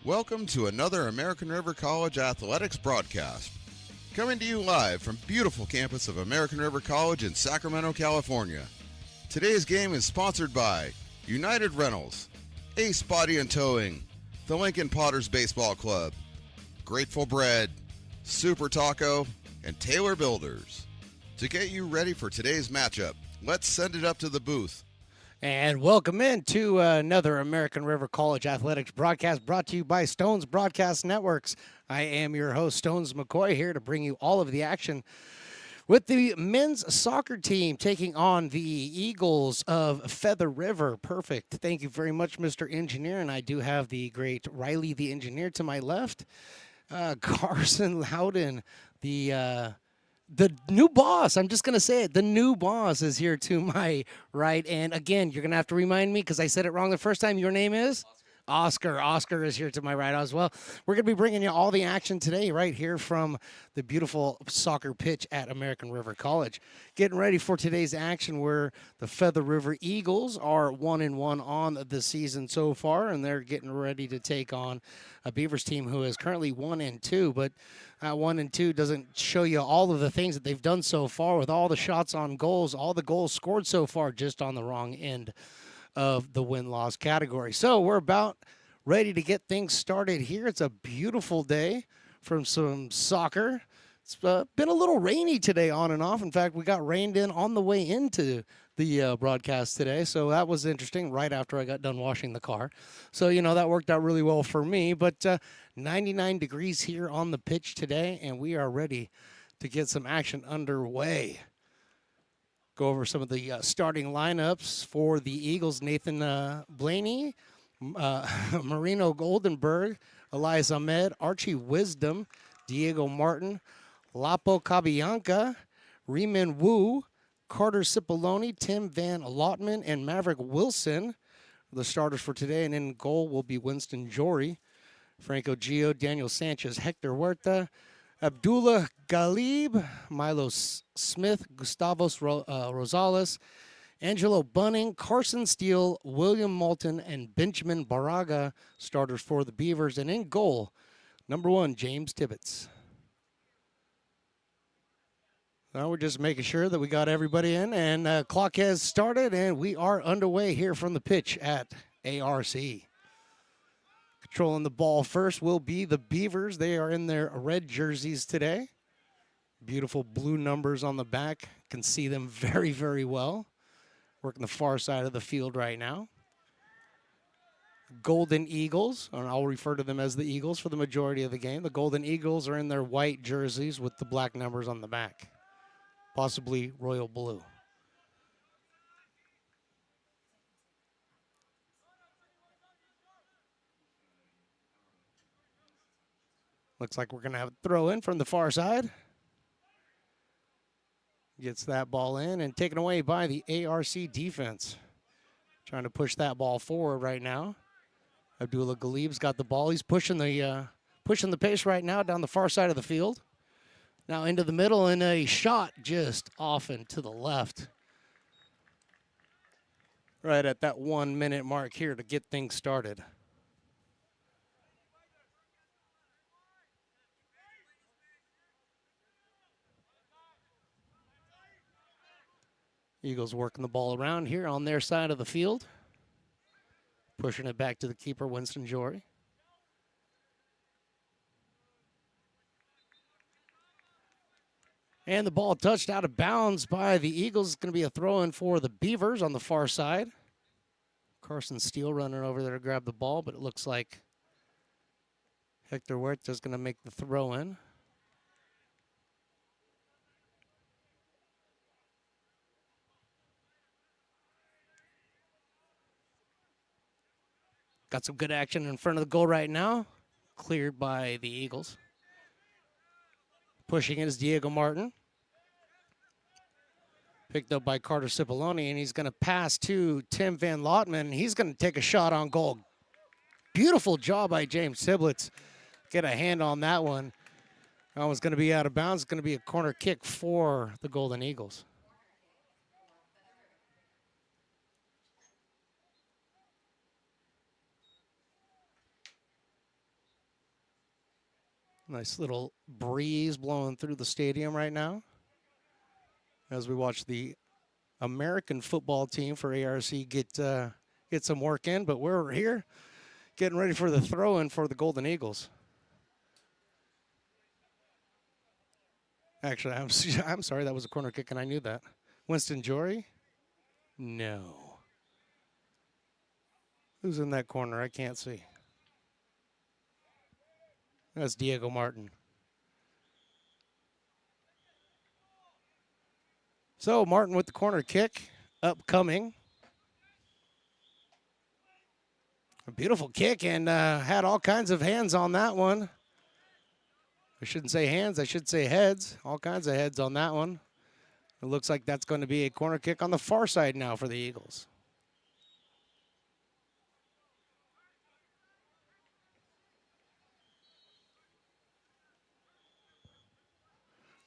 Welcome to another American River College athletics broadcast. Coming to you live from beautiful campus of American River College in Sacramento, California. Today's game is sponsored by United Rentals, Ace Body and Towing, the Lincoln Potters Baseball Club, Grateful Bread, Super Taco, and Taylor Builders. To get you ready for today's matchup, let's send it up to the booth. And welcome in to another American River College athletics broadcast brought to you by Stones Broadcast Networks. I am your host, Stones McCoy, here to bring you all of the action with the men's soccer team taking on the Eagles of Feather River. Perfect. Thank you very much, Mr. Engineer. And I do have the great Riley, the engineer, to my left. Carson Loudon, the new boss. I'm just going to say it. The new boss is here to my right. And again, you're going to have to remind me because I said it wrong the first time. Your name is? Oscar. Oscar is here to my right as well. We're going to be bringing you all the action today right here from the beautiful soccer pitch at American River College. Getting ready for today's action where the Feather River Eagles are 1-1 on the season so far, and they're getting ready to take on a Beavers team who is currently 1-2, but 1-2 doesn't show you all of the things that they've done so far with all the shots on goals, all the goals scored so far just on the wrong end of the win-loss category. So we're about ready to get things started here. It's a beautiful day from some soccer. It's been a little rainy today on and off. In fact, we got rained in on the way into the broadcast today, so that was interesting right after I got done washing the car. So, that worked out really well for me. But 99 degrees here on the pitch today, and we are ready to get some action underway. Go over some of the starting lineups for the Eagles. Nathan Blaney, Marino Goldenberg, Elias Ahmed, Archie Wisdom, Diego Martin, Lapo Cabianca, Riemann Wu, Carter Cipollone, Tim Van Lotman, and Maverick Wilson. The starters for today, and in goal will be Winston Jory, Franco Gio, Daniel Sanchez, Hector Huerta, Abdullah Galib, Milo Smith, Gustavos Rosales, Angelo Bunning, Carson Steele, William Moulton, and Benjamin Baraga, starters for the Beavers. And in goal, number 1, James Tibbetts. Now we're just making sure that we got everybody in, and clock has started, and we are underway here from the pitch at ARC. Controlling the ball first will be the Beavers. They are in their red jerseys today. Beautiful blue numbers on the back. Can see them very, very well. Working the far side of the field right now. Golden Eagles, and I'll refer to them as the Eagles for the majority of the game. The Golden Eagles are in their white jerseys with the black numbers on the back. Possibly royal blue. Looks like we're going to have a throw in from the far side. Gets that ball in and taken away by the ARC defense. Trying to push that ball forward right now. Abdullah Galib's got the ball. He's pushing the pace right now down the far side of the field. Now into the middle, and a shot just off and to the left. Right at that 1 minute mark here to get things started. Eagles working the ball around here on their side of the field. Pushing it back to the keeper, Winston Jory. And the ball touched out of bounds by the Eagles. It's going to be a throw-in for the Beavers on the far side. Carson Steele running over there to grab the ball, but it looks like Hector Huerta is going to make the throw-in. Got some good action in front of the goal right now. Cleared by the Eagles. Pushing it is Diego Martin. Picked up by Carter Cipollone, and he's going to pass to Tim Van Lotman, and he's going to take a shot on goal. Beautiful job by James Tiblitz. Get a hand on that one. That one's going to be out of bounds. It's going to be a corner kick for the Golden Eagles. Nice little breeze blowing through the stadium right now as we watch the American football team for ARC get some work in. But we're here getting ready for the throw-in for the Golden Eagles. Actually, I'm sorry, that was a corner kick, and I knew that. Winston Jory? No. Who's in that corner? I can't see. That's Diego Martin. So Martin with the corner kick, upcoming. A beautiful kick, and had all kinds of hands on that one. I shouldn't say hands, I should say heads. All kinds of heads on that one. It looks like that's going to be a corner kick on the far side now for the Eagles.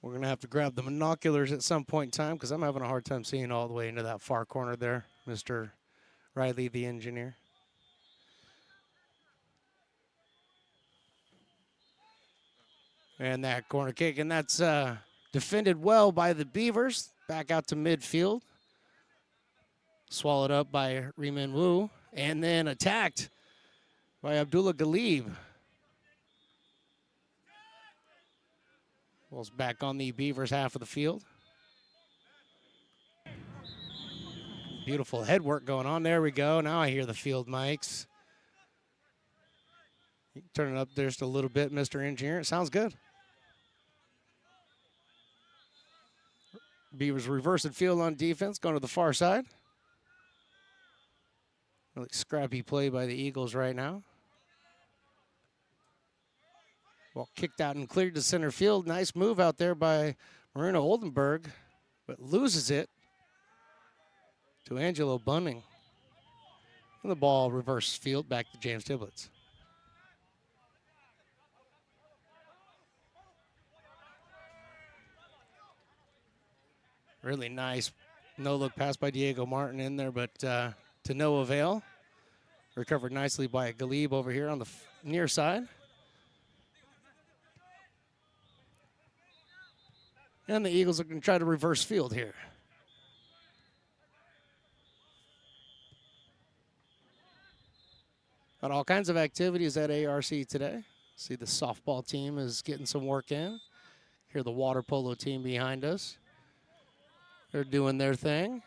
We're going to have to grab the binoculars at some point in time because I'm having a hard time seeing all the way into that far corner there, Mr. Riley, the engineer. And that corner kick, and that's defended well by the Beavers. Back out to midfield. Swallowed up by Riemann Wu, and then attacked by Abdullah Galib. Ball's back on the Beavers' half of the field. Beautiful head work going on. There we go. Now I hear the field mics. You can turn it up there just a little bit, Mr. Engineer. It sounds good. Beavers reversing field on defense, going to the far side. Really scrappy play by the Eagles right now. Ball kicked out and cleared to center field. Nice move out there by Marina Oldenburg, but loses it to Angelo Bunning. And the ball reverse field back to James Tiblitz. Really nice no-look pass by Diego Martin in there, but to no avail. Recovered nicely by Galib over here on the near side. And the Eagles are going to try to reverse field here. Got all kinds of activities at ARC today. See the softball team is getting some work in. Hear the water polo team behind us. They're doing their thing.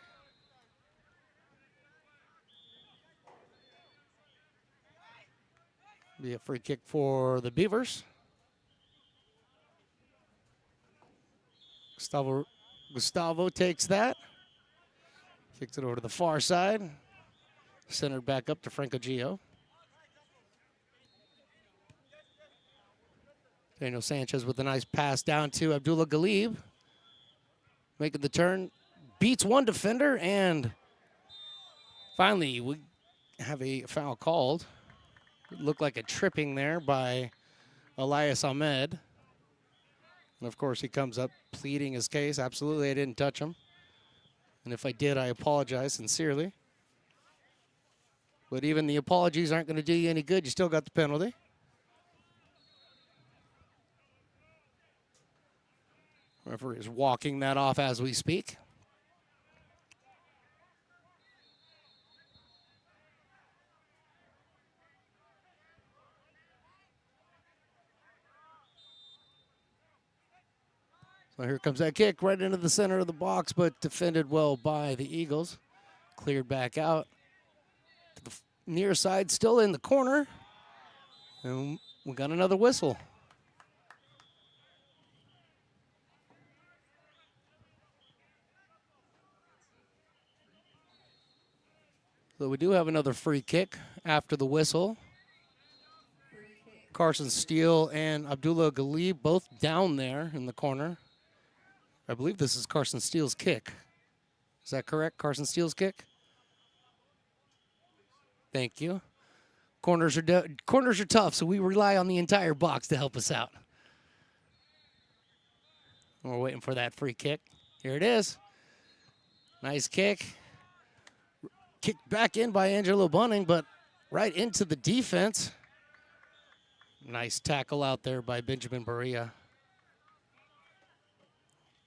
Be a free kick for the Beavers. Gustavo takes that. Kicks it over to the far side. Centered back up to Franco Gio. Daniel Sanchez with a nice pass down to Abdullah Galib. Making the turn. Beats one defender, and finally we have a foul called. It looked like a tripping there by Elias Ahmed. And of course, he comes up pleading his case. Absolutely, I didn't touch him. And if I did, I apologize sincerely. But even the apologies aren't going to do you any good. You still got the penalty. Referee is walking that off as we speak. So here comes that kick right into the center of the box, but defended well by the Eagles. Cleared back out to the near side, still in the corner. And we got another whistle. So we do have another free kick after the whistle. Carson Steele and Abdullah Galib both down there in the corner. I believe this is Carson Steele's kick. Is that correct? Carson Steele's kick? Thank you. Corners are tough, so we rely on the entire box to help us out. We're waiting for that free kick. Here it is. Nice kick. Kicked back in by Angelo Bunning, but right into the defense. Nice tackle out there by Benjamin Berea.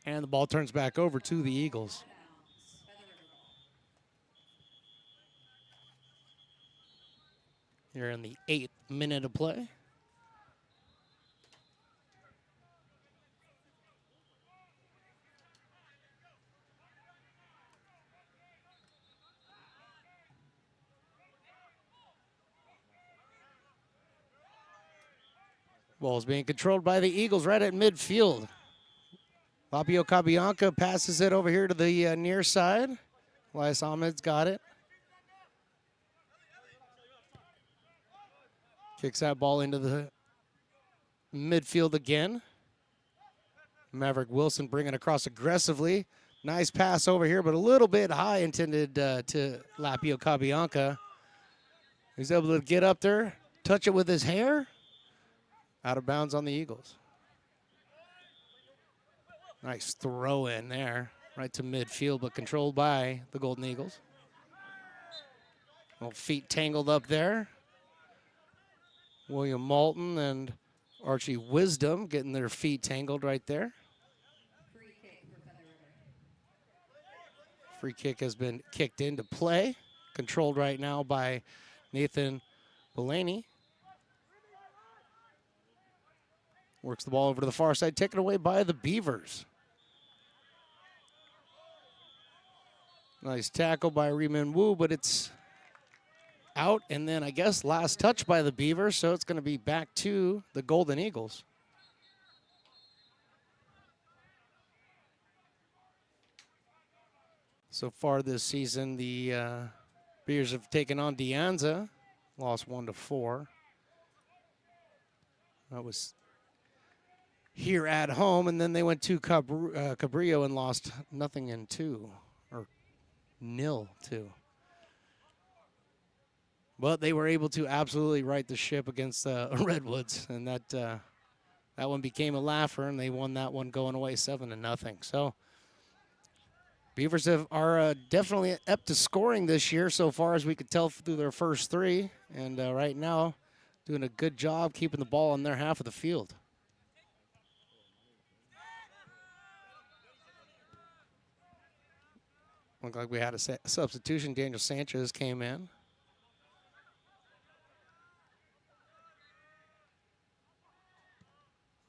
And the ball turns back over to the Eagles. Here in the 8th minute of play. Ball's being controlled by the Eagles right at midfield. Lapio Cabianca passes it over here to the near side. Elias Ahmed's got it. Kicks that ball into the midfield again. Maverick Wilson bringing across aggressively. Nice pass over here, but a little bit high intended to Lapio Cabianca. He's able to get up there, touch it with his hair. Out of bounds on the Eagles. Nice throw in there, right to midfield, but controlled by the Golden Eagles. Little feet tangled up there. William Moulton and Archie Wisdom getting their feet tangled right there. Free kick has been kicked into play. Controlled right now by Nathan Belaney. Works the ball over to the far side, taken away by the Beavers. Nice tackle by Reeman Wu, but it's out. And then I guess last touch by the Beavers, so it's going to be back to the Golden Eagles. So far this season, the Beavers have taken on De Anza, lost 1-4. That was here at home, and then they went to Cabrillo and lost 0-2, or 0-2. But they were able to absolutely right the ship against Redwoods, and that one became a laugher, and they won that one going away 7-0. So Beavers are definitely up to scoring this year so far, as we could tell through their first 3, and right now doing a good job keeping the ball on their half of the field. Looked like we had a substitution. Daniel Sanchez came in.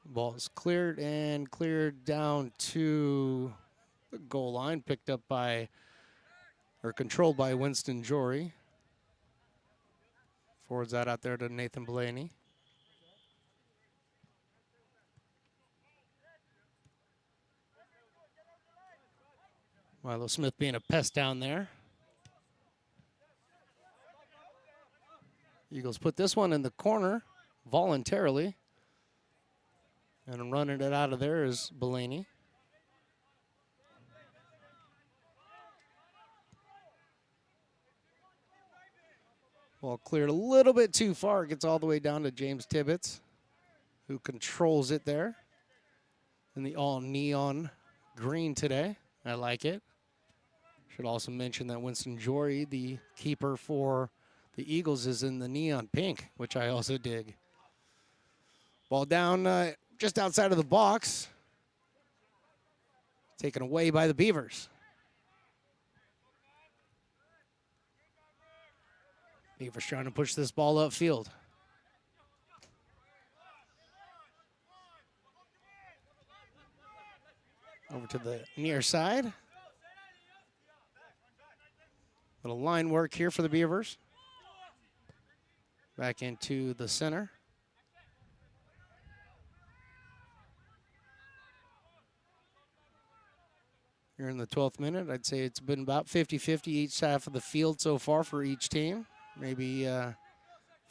Ball is cleared and cleared down to the goal line, picked up by, or controlled by Winston Jory. Forwards that out there to Nathan Belaney. Milo Smith being a pest down there. Eagles put this one in the corner voluntarily. And running it out of there is Belaney. Ball cleared a little bit too far. It gets all the way down to James Tibbetts, who controls it there in the all neon green today. I like it. Should also mention that Winston Jory, the keeper for the Eagles, is in the neon pink, which I also dig. Ball down just outside of the box. Taken away by the Beavers. Beavers trying to push this ball upfield. Over to the near side. Little line work here for the Beavers. Back into the center. Here in the 12th minute, I'd say it's been about 50-50 each half of the field so far for each team. Maybe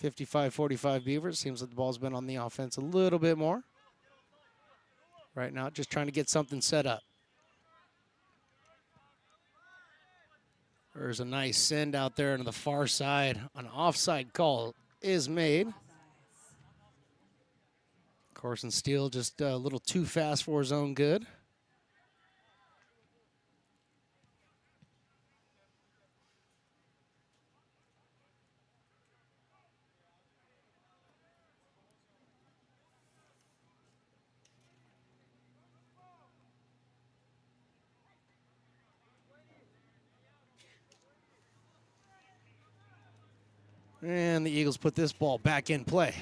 55-45 Beavers. Seems like the ball's been on the offense a little bit more. Right now, just trying to get something set up. There's a nice send out there on the far side. An offside call is made. Carson Steele just a little too fast for his own good. And the Eagles put this ball back in play.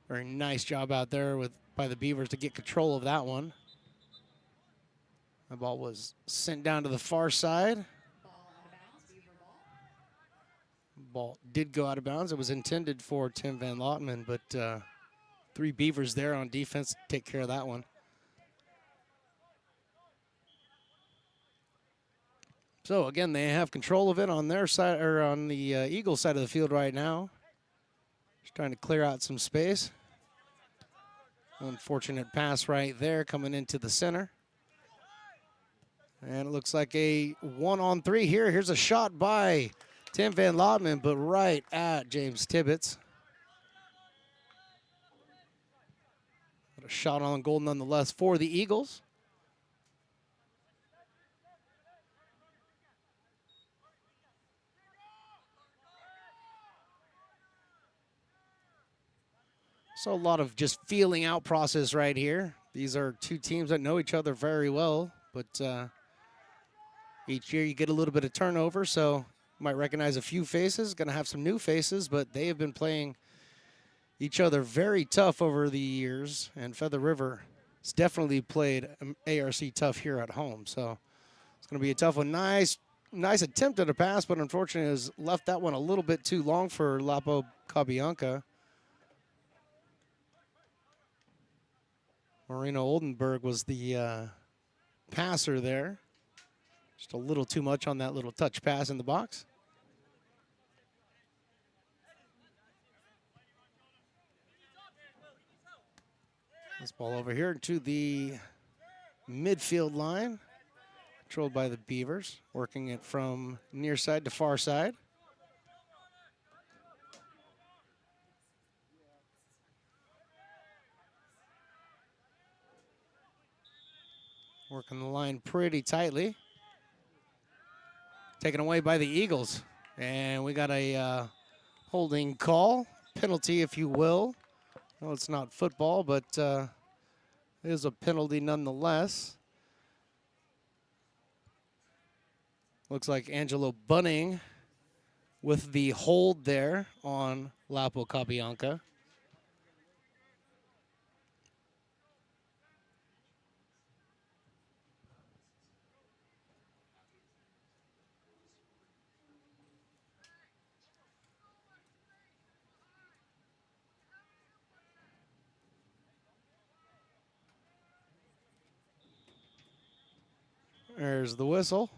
Very nice job out there by the Beavers to get control of that one. The ball was sent down to the far side. Ball did go out of bounds. It was intended for Tim Van Lotman, but 3 Beavers there on defense to take care of that one. So again, they have control of it on their side, or on the Eagles side of the field right now. Just trying to clear out some space. Unfortunate pass right there coming into the center. And it looks like a 1-on-3 here. Here's a shot by Tim Van Lotman, but right at James Tibbetts. But a shot on goal nonetheless for the Eagles. So a lot of just feeling out process right here. These are 2 teams that know each other very well, but each year you get a little bit of turnover, so you might recognize a few faces. Going to have some new faces, but they have been playing each other very tough over the years, and Feather River has definitely played ARC tough here at home, so it's going to be a tough one. Nice attempt at a pass, but unfortunately has left that one a little bit too long for Lapo Cabianca. Marino Oldenburg was the passer there. Just a little too much on that little touch pass in the box. This ball over here to the midfield line, controlled by the Beavers, working it from near side to far side. Working the line pretty tightly. Taken away by the Eagles. And we got a holding call, penalty if you will. No, it's not football, but it is a penalty nonetheless. Looks like Angelo Bunning with the hold there on Lapo Cabianca. There's the whistle.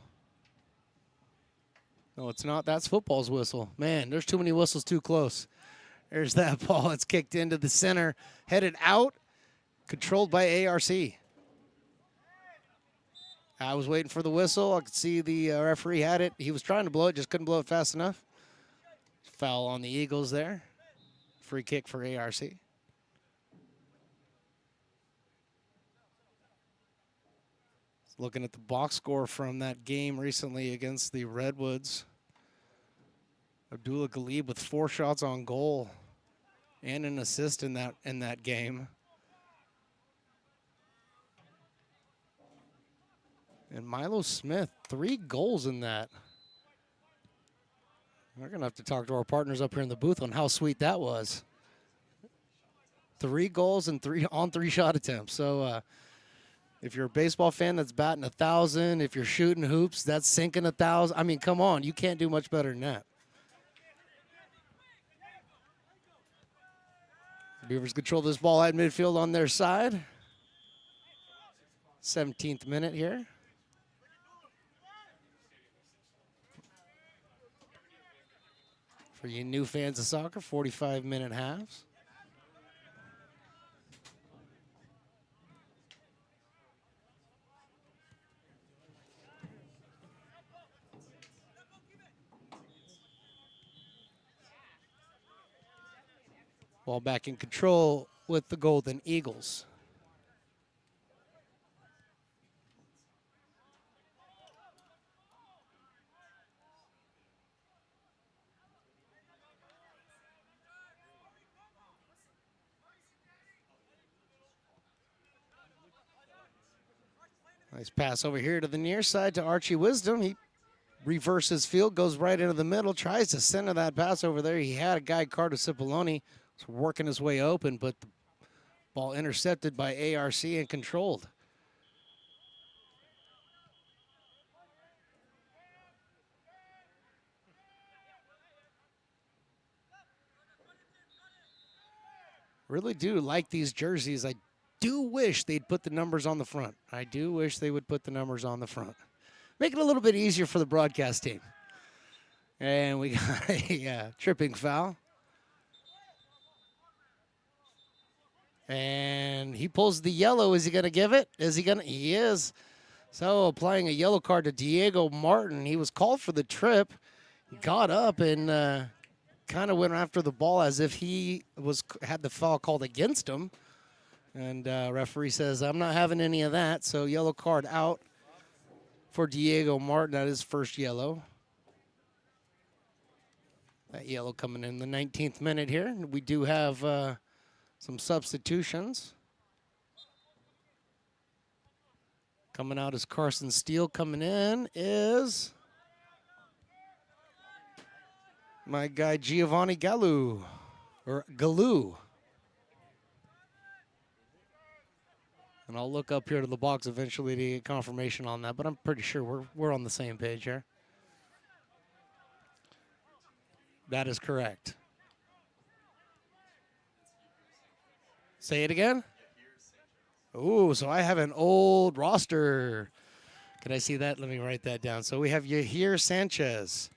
No, it's not. That's football's whistle. Man, there's too many whistles too close. There's that ball. It's kicked into the center, headed out, controlled by ARC. I was waiting for the whistle. I could see the referee had it. He was trying to blow it, just couldn't blow it fast enough. Foul on the Eagles there. Free kick for ARC. Looking at the box score from that game recently against the Redwoods. Abdullah Galib with 4 shots on goal and an assist in that game. And Milo Smith, 3 goals in that. We're going to have to talk to our partners up here in the booth on how sweet that was. 3 goals and 3 shot attempts. So, if you're a baseball fan that's batting 1,000, if you're shooting hoops, that's sinking 1,000. I mean, come on, you can't do much better than that. The Beavers control this ball at midfield on their side. 17th minute here. For you new fans of soccer, 45-minute halves. Ball back in control with the Golden Eagles. Nice pass over here to the near side to Archie Wisdom. He reverses field, goes right into the middle, tries to center that pass over there. He had a guy, Carter Cipollone, working his way open, but the ball intercepted by ARC and controlled. Really do like these jerseys. I do wish they'd put the numbers on the front. I do wish they would put the numbers on the front. Make it a little bit easier for the broadcast team. And we got a tripping foul. And he pulls the yellow. Is he going to give it? Is he going to? He is. So applying a yellow card to Diego Martin. He was called for the trip. Got up and kind of went after the ball as if he had the foul called against him. And referee says, I'm not having any of that. So yellow card out for Diego Martin. That is first yellow. That yellow coming in the 19th minute here. We do have some substitutions. Coming out is Carson Steele. Coming in is my guy Giovanni Galou, or Galou. And I'll look up here to the box eventually to get confirmation on that, but I'm pretty sure we're on the same page here. That is correct. Say it again. Ooh, so I have an old roster. Can I see that? Let me write that down. So we have Yahir Sanchez.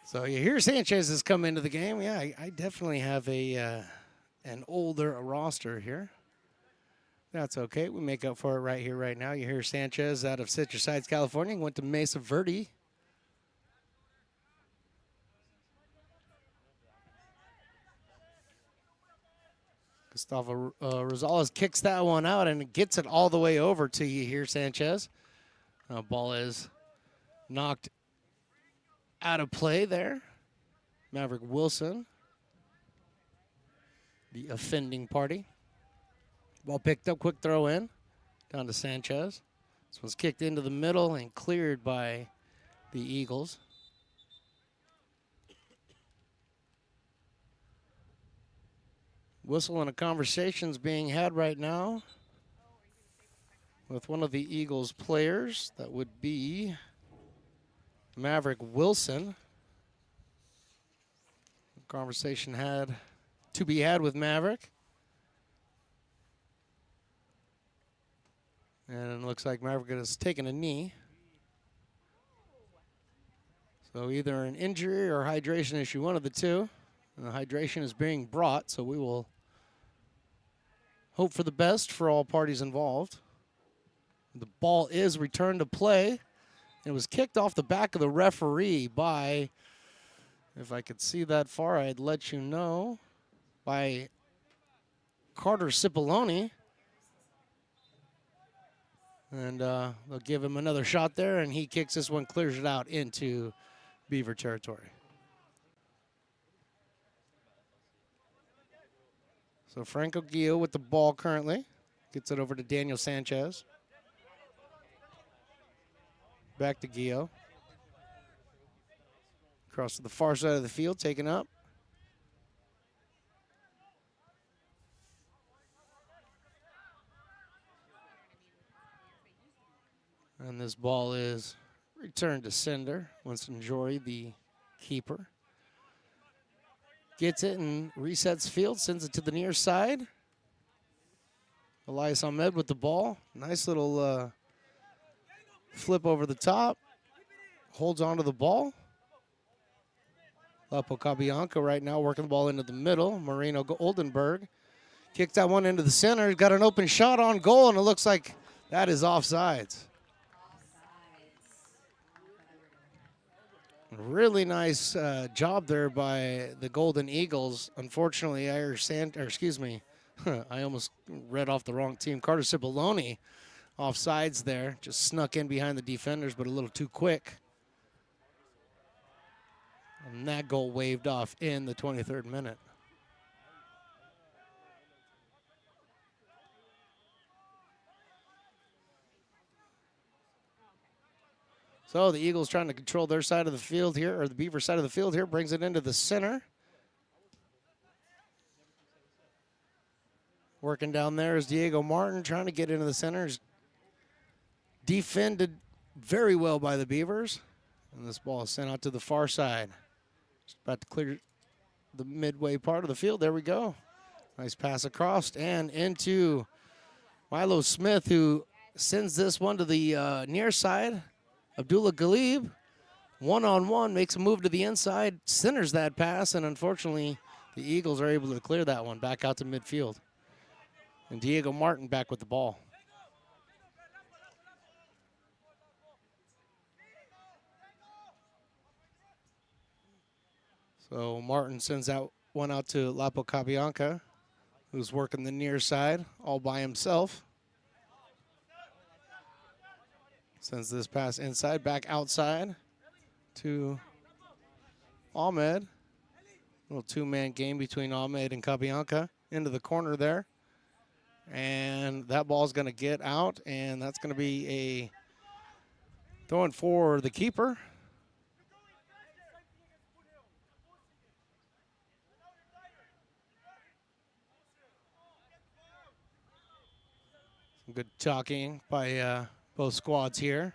So Yahir Sanchez has come into the game. Yeah, I definitely have an older roster here. That's okay. We make up for it right here, right now. Yahir Sanchez out of Citrus Heights, California. Went to Mesa Verde. Gustavo Rosales kicks that one out and gets it all the way over to Yahir Sanchez. Ball is knocked out of play there. Maverick Wilson, the offending party. Ball picked up, quick throw in, down to Sanchez. This one's kicked into the middle and cleared by the Eagles. Whistle and a conversation's being had right now with one of the Eagles players. That would be Maverick Wilson. Conversation had to be had with Maverick. And it looks like Maverick has taken a knee. So either an injury or hydration issue, one of the two. And the hydration is being brought, so we will hope for the best for all parties involved. The ball is returned to play. It was kicked off the back of the referee by, if I could see that far, I'd let you know, by Carter Cipollone. And they'll give him another shot there, and he kicks this one, clears it out into Beaver territory. So Franco Gio with the ball currently. Gets it over to Daniel Sanchez. Back to Gio. Across to the far side of the field, taken up. And this ball is returned to sender. Winston Jory, the keeper, gets it and resets field, sends it to the near side. Elias Ahmed with the ball. Nice little flip over the top. Holds onto the ball. Lapo Cabianca right now working the ball into the middle. Marino Oldenburg kicked that one into the center. Got an open shot on goal, and it looks like that is offsides. Really nice job there by the Golden Eagles. Unfortunately, I almost read off the wrong team. Carter Cipollone offsides there. Just snuck in behind the defenders, but a little too quick. And that goal waved off in the 23rd minute. So the Eagles trying to control their side of the field here, or the Beaver side of the field here, brings it into the center. Working down there is Diego Martin trying to get into the center. Defended very well by the Beavers. And this ball is sent out to the far side. Just about to clear the midway part of the field. There we go. Nice pass across and into Milo Smith, who sends this one to the near side. Abdullah Galib, one-on-one, makes a move to the inside, centers that pass, and unfortunately, the Eagles are able to clear that one back out to midfield. And Diego Martin back with the ball. So Martin sends that one out to Lapo Cabianca, who's working the near side all by himself. Sends this pass inside, back outside to Ahmed. Little two-man game between Ahmed and Cabianca. Into the corner there. And that ball's going to get out, and that's going to be a throw-in for the keeper. Some good talking by both squads here.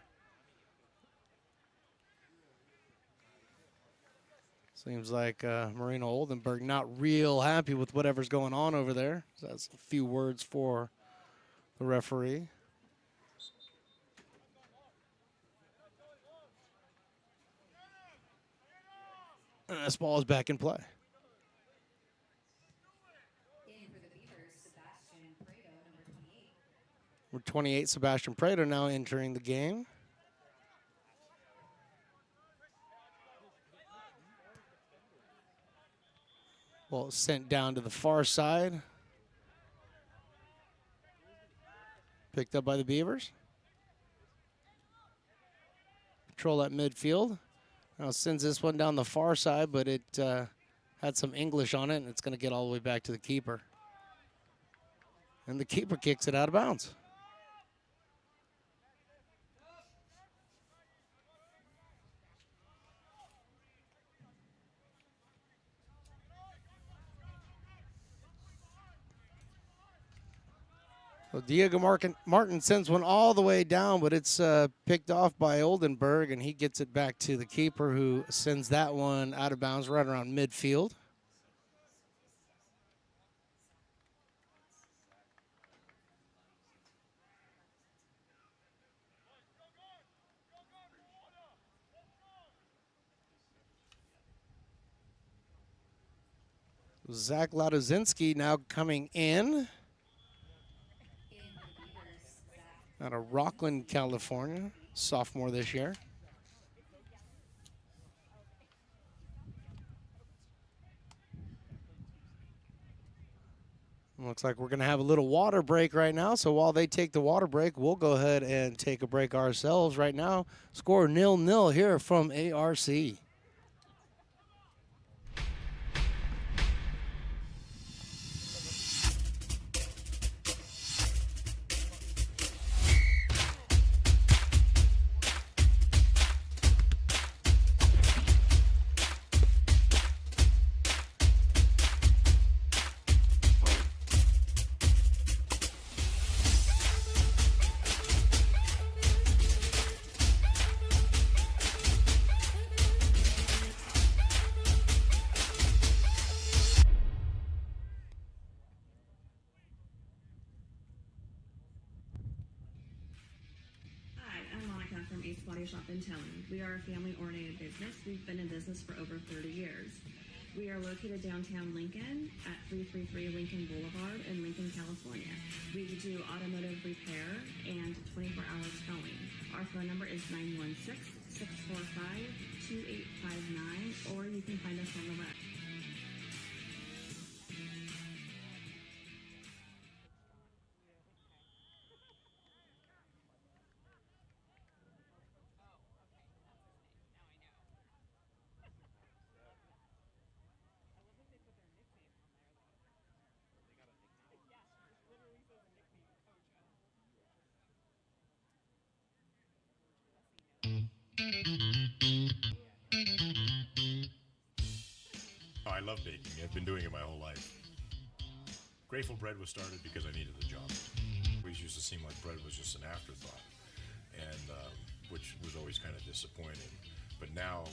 Seems like Marino Oldenburg not real happy with whatever's going on over there. So that's a few words for the referee. And this ball is back in play. Number 28, Sebastian Prado now entering the game. Ball sent down to the far side. Picked up by the Beavers. Control that midfield. Now sends this one down the far side, but it had some English on it, and it's going to get all the way back to the keeper. And the keeper kicks it out of bounds. So Diego Martin sends one all the way down, but it's picked off by Oldenburg, and he gets it back to the keeper, who sends that one out of bounds right around midfield. Zach Ladozinski now coming in. Out of Rockland, California, sophomore this year. Looks like we're going to have a little water break right now. So while they take the water break, we'll go ahead and take a break ourselves right now. Score 0-0 here from ARC. We are a family-oriented business. We've been in business for over 30 years. We are located downtown Lincoln at 333 Lincoln Boulevard in Lincoln, California. We do automotive repair and 24-hour towing. Our phone number is 916-645-2859, or you can find us on the web. Oh, I love baking. I've been doing it my whole life. Grateful Bread was started because I needed the job. It always used to seem like bread was just an afterthought, and which was always kind of disappointing. But now,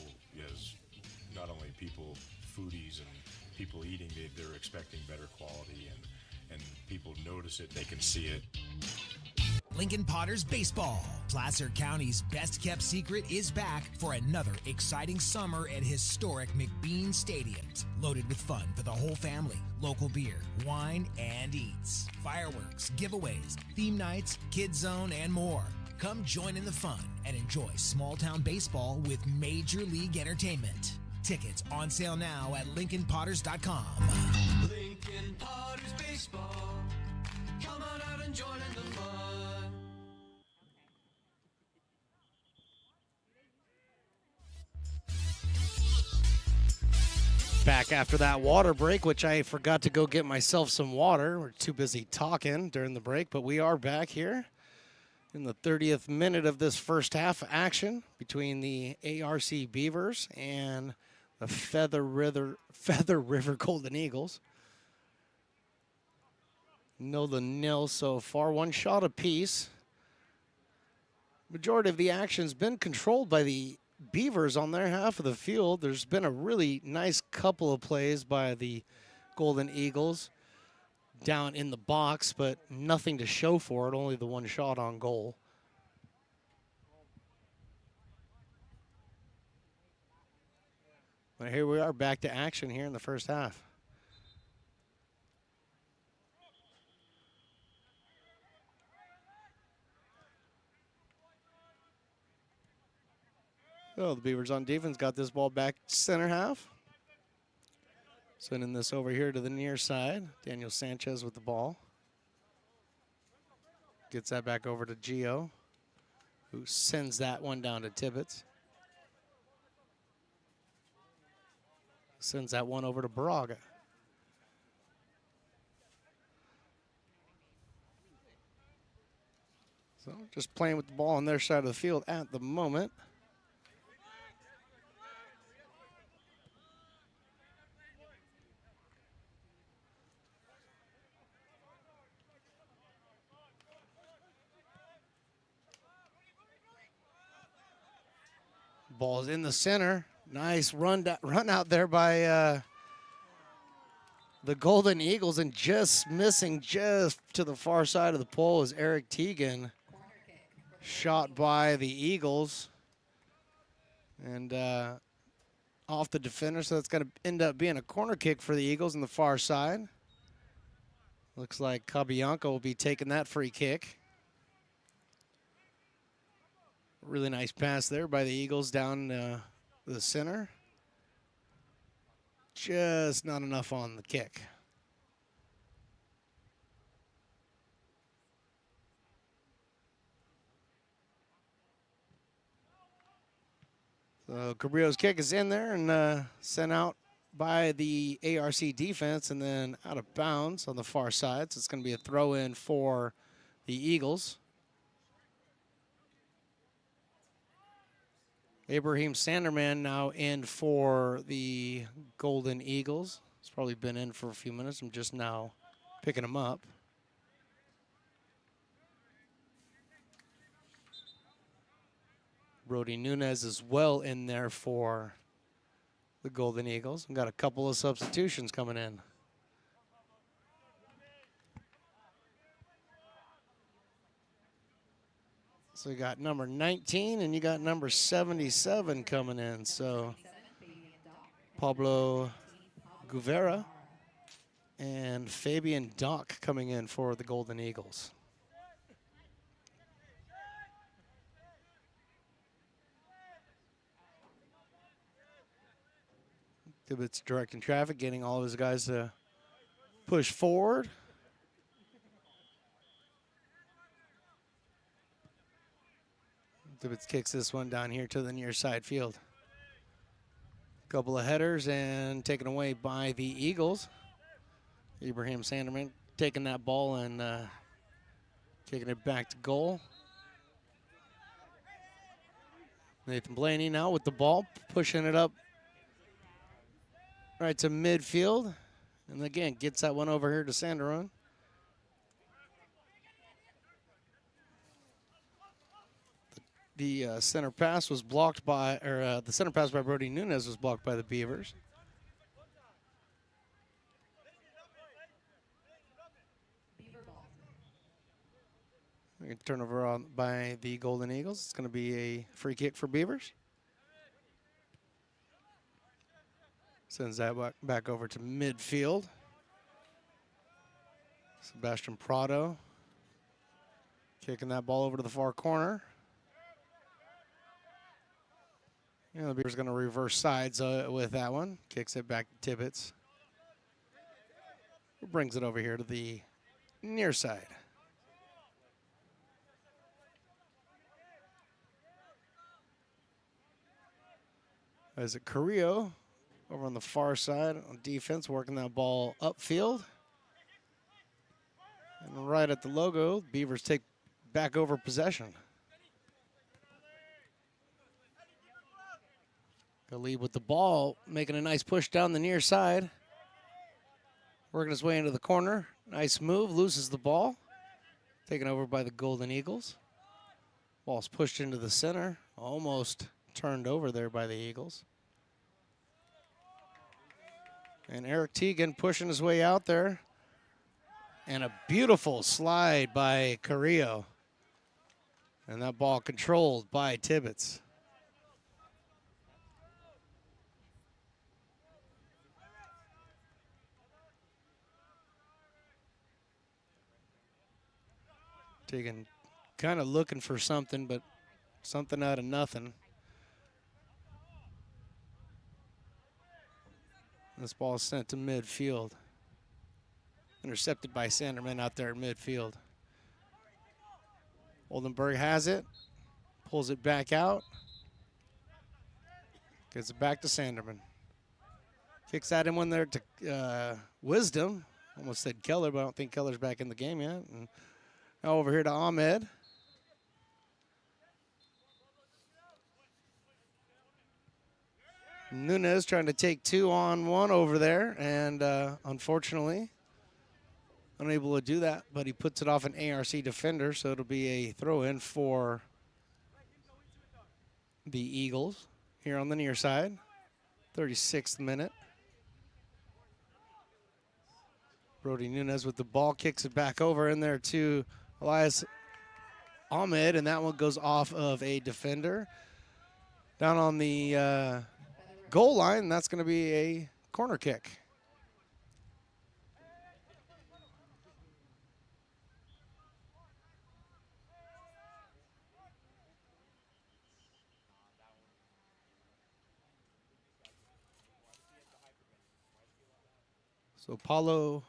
as not only people, foodies, and people eating, they're expecting better quality, and people notice it, they can see it. Lincoln Potters Baseball. Placer County's best-kept secret is back for another exciting summer at historic McBean Stadiums. Loaded with fun for the whole family, local beer, wine, and eats. Fireworks, giveaways, theme nights, kids zone, and more. Come join in the fun and enjoy small-town baseball with Major League Entertainment. Tickets on sale now at LincolnPotters.com. Lincoln Potters Baseball. Come on out and join in the fun. Back after that water break, which I forgot to go get myself some water. We're too busy talking during the break, but we are back here in the 30th minute of this first half action between the ARC Beavers and the Feather River Golden Eagles. 0-0 so far, one shot apiece. Majority of the action's been controlled by the Beavers on their half of the field. There's been a really nice couple of plays by the Golden Eagles down in the box, but nothing to show for it, only the one shot on goal. But here we are back to action here in the first half. So the Beavers on defense got this ball back center half. Sending this over here to the near side. Daniel Sanchez with the ball. Gets that back over to Gio, who sends that one down to Tibbetts. Sends that one over to Braga. So just playing with the ball on their side of the field at the moment. Ball's in the center. Nice run out there by the Golden Eagles, and just missing just to the far side of the pole is Eric Teagan. Shot by the Eagles. And off the defender, so that's going to end up being a corner kick for the Eagles on the far side. Looks like Cabianco will be taking that free kick. Really nice pass there by the Eagles down the center. Just not enough on the kick. So Cabrillo's kick is in there and sent out by the ARC defense and then out of bounds on the far side. So it's going to be a throw in for the Eagles. Ibrahim Sanderman now in for the Golden Eagles. He's probably been in for a few minutes. I'm just now picking him up. Brody Nunez is well in there for the Golden Eagles. We've got a couple of substitutions coming in. So you got number 19 and you got number 77 coming in. So Pablo Guvera and Fabian Dock coming in for the Golden Eagles. Tibbetts directing traffic, getting all of his guys to push forward. Tibbetts kicks this one down here to the near side field. Couple of headers and taken away by the Eagles. Ibrahim Sanderman taking that ball and taking it back to goal. Nathan Blaney now with the ball, pushing it up right to midfield. And again, gets that one over here to Sanderon. The center pass was blocked by, or the center pass by Brody Nunez was blocked by the Beavers. Turnover on by the Golden Eagles. It's going to be a free kick for Beavers. Sends that back over to midfield. Sebastian Prado kicking that ball over to the far corner. Yeah, the Beavers going to reverse sides with that one. Kicks it back to Tibbetts. Brings it over here to the near side. As it Carrillo over on the far side on defense, working that ball upfield. And right at the logo, Beavers take back over possession. Galib with the ball, making a nice push down the near side. Working his way into the corner. Nice move, loses the ball. Taken over by the Golden Eagles. Ball's pushed into the center. Almost turned over there by the Eagles. And Eric Teagan pushing his way out there. And a beautiful slide by Carrillo. And that ball controlled by Tibbetts. Teagan kind of looking for something, but something out of nothing. This ball is sent to midfield. Intercepted by Sanderman out there at midfield. Oldenburg has it. Pulls it back out. Gets it back to Sanderman. Kicks that in one there to Wisdom. Almost said Keller, but I don't think Keller's back in the game yet. And now over here to Ahmed. Nunez trying to take 2-on-1 over there, and unfortunately unable to do that, but he puts it off an ARC defender, so it'll be a throw-in for the Eagles here on the near side. 36th minute. Brody Nunez with the ball, kicks it back over in there to Elias Ahmed, and that one goes off of a defender. Down on the goal line, that's going to be a corner kick. So Paulo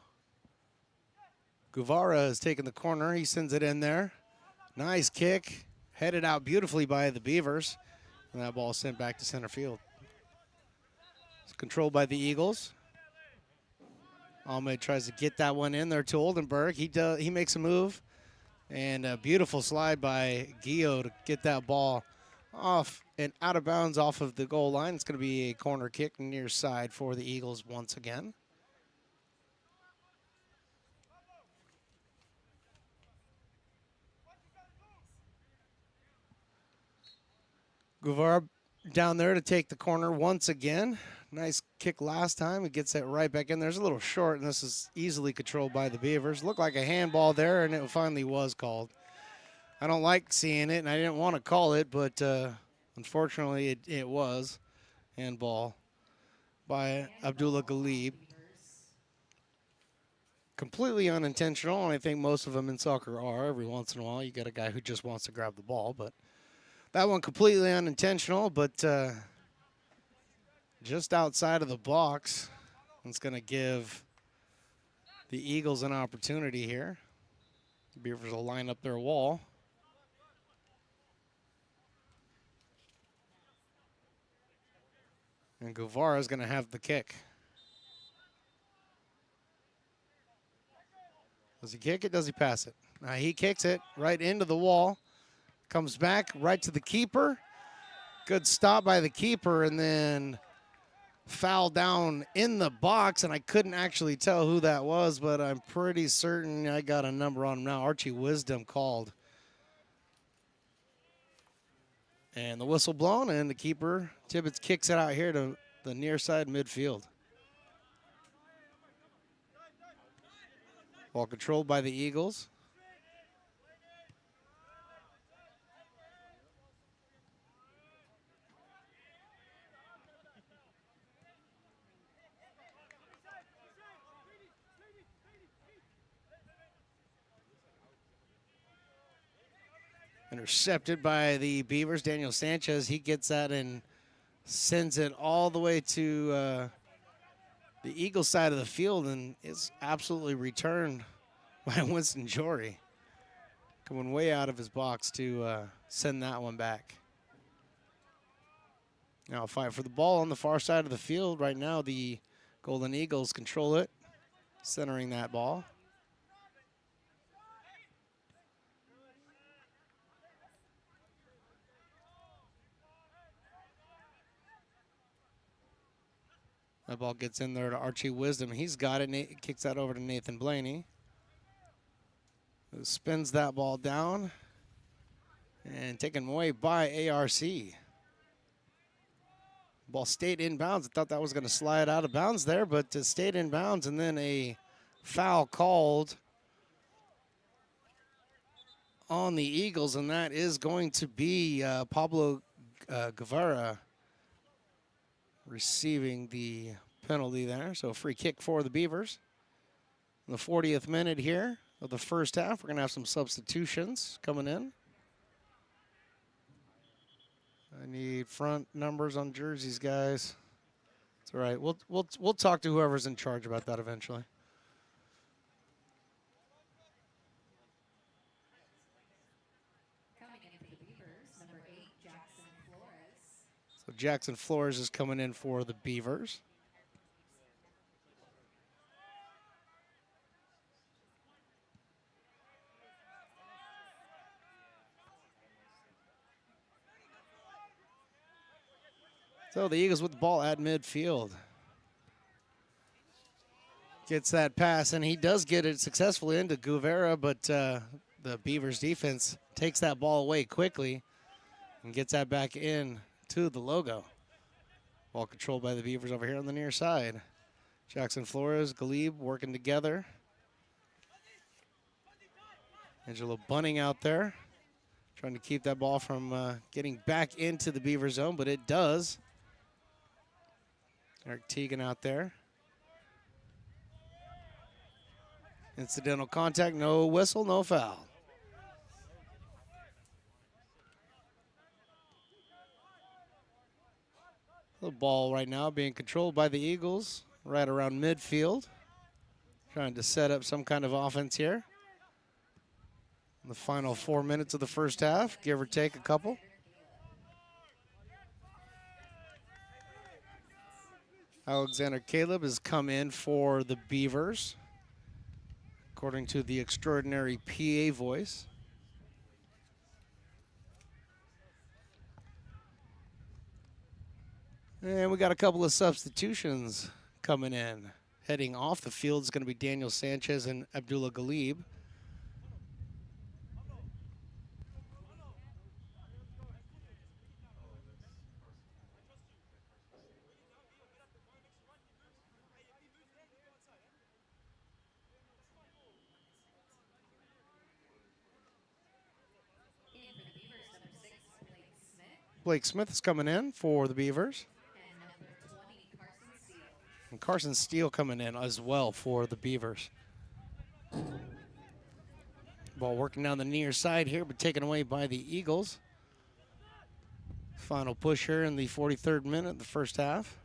Guevara has taken the corner. He sends it in there. Nice kick. Headed out beautifully by the Beavers. And that ball sent back to center field. It's controlled by the Eagles. Ahmed tries to get that one in there to Oldenburg. He makes a move. And a beautiful slide by Gio to get that ball off and out of bounds off of the goal line. It's going to be a corner kick near side for the Eagles once again. Guevara down there to take the corner once again. Nice kick last time. He gets that right back in. There's a little short, and this is easily controlled by the Beavers. Looked like a handball there, and it finally was called. I don't like seeing it, and I didn't want to call it, but unfortunately it was handball by Abdullah Galib. Completely unintentional, and I think most of them in soccer are. Every once in a while, you got a guy who just wants to grab the ball, but that one completely unintentional, but just outside of the box. It's going to give the Eagles an opportunity here. The Beavers will line up their wall. And Guevara is going to have the kick. Does he kick it? Does he pass it? He kicks it right into the wall. Comes back right to the keeper. Good stop by the keeper, and then foul down in the box, and I couldn't actually tell who that was, but I'm pretty certain I got a number on him now. Archie Wisdom called. And the whistle blown, and the keeper, Tibbetts, kicks it out here to the near side midfield. Ball controlled by the Eagles. Intercepted by the Beavers. Daniel Sanchez, he gets that and sends it all the way to the Eagle side of the field, and it's absolutely returned by Winston Jory. Coming way out of his box to send that one back. Now a fight for the ball on the far side of the field. Right now the Golden Eagles control it, centering that ball. That ball gets in there to Archie Wisdom. He's got it. Kicks that over to Nathan Blaney. Who spins that ball down. And taken away by ARC. Ball stayed inbounds. I thought that was going to slide out of bounds there, but it stayed inbounds, and then a foul called on the Eagles, and that is going to be Pablo Guevara receiving the penalty there. So a free kick for the Beavers. In the 40th minute here of the first half, we're going to have some substitutions coming in. I need front numbers on jerseys, guys. It's all right. We'll talk to whoever's in charge about that eventually. Coming in for the Beavers, number 8, Jackson Flores. So Jackson Flores is coming in for the Beavers. So the Eagles with the ball at midfield. Gets that pass, and he does get it successfully into Guevara, but the Beavers defense takes that ball away quickly and gets that back in to the logo. Ball controlled by the Beavers over here on the near side. Jackson Flores, Galib working together. Angelo Bunning out there, trying to keep that ball from getting back into the Beaver zone, but it does. Eric Teagan out there. Incidental contact, no whistle, no foul. The ball right now being controlled by the Eagles right around midfield. Trying to set up some kind of offense here. In the final 4 minutes of the first half, give or take a couple. Alexander Caleb has come in for the Beavers, according to the extraordinary PA voice. And we got a couple of substitutions coming in. Heading off the field is going to be Daniel Sanchez and Abdullah Galib. Blake Smith is coming in for the Beavers. And number 20, Carson Steele. And Carson Steele coming in as well for the Beavers. Ball working down the near side here, but taken away by the Eagles. Final push here in the 43rd minute, the first half.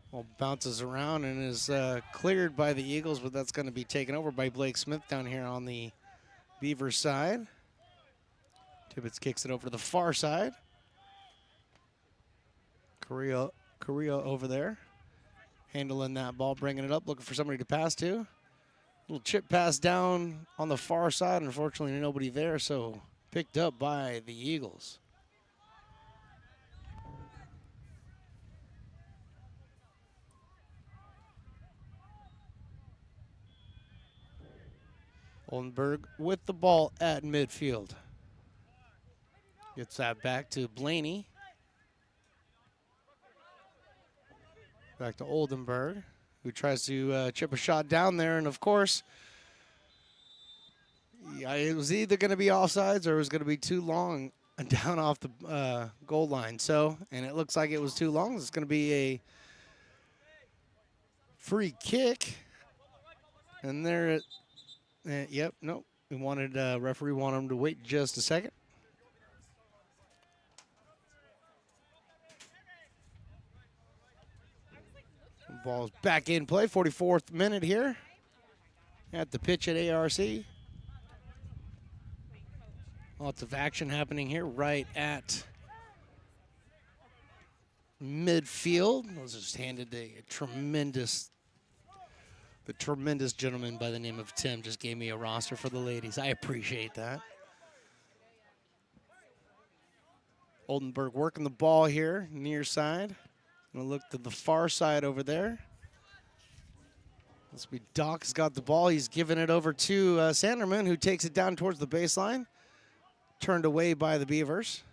Ball bounces around and is cleared by the Eagles, but that's going to be taken over by Blake Smith down here on the Beavers side. Tibbetts kicks it over to the far side. Correa over there, handling that ball, bringing it up, looking for somebody to pass to. Little chip pass down on the far side. Unfortunately, nobody there, so Picked up by the Eagles. Oldenburg with the ball at midfield. Gets that back to Blaney. Back to Oldenburg, who tries to chip a shot down there. And, of course, yeah, it was either going to be offsides or it was going to be too long down off the goal line. So, and it looks like it was too long. It's going to be a free kick. And there it, yep, nope. We wanted, referee wanted him to wait just a second. Ball's back in play, 44th minute here at the pitch at ARC. Lots of action happening here right at midfield. I was just handed the tremendous gentleman by the name of Tim just gave me a roster for the ladies. I appreciate that. Oldenburg working the ball here, near side. Gonna look to the far side over there. This will be Doc's got the ball. He's giving it over to Sanderman, who takes it down towards the baseline. Turned away by the Beavers.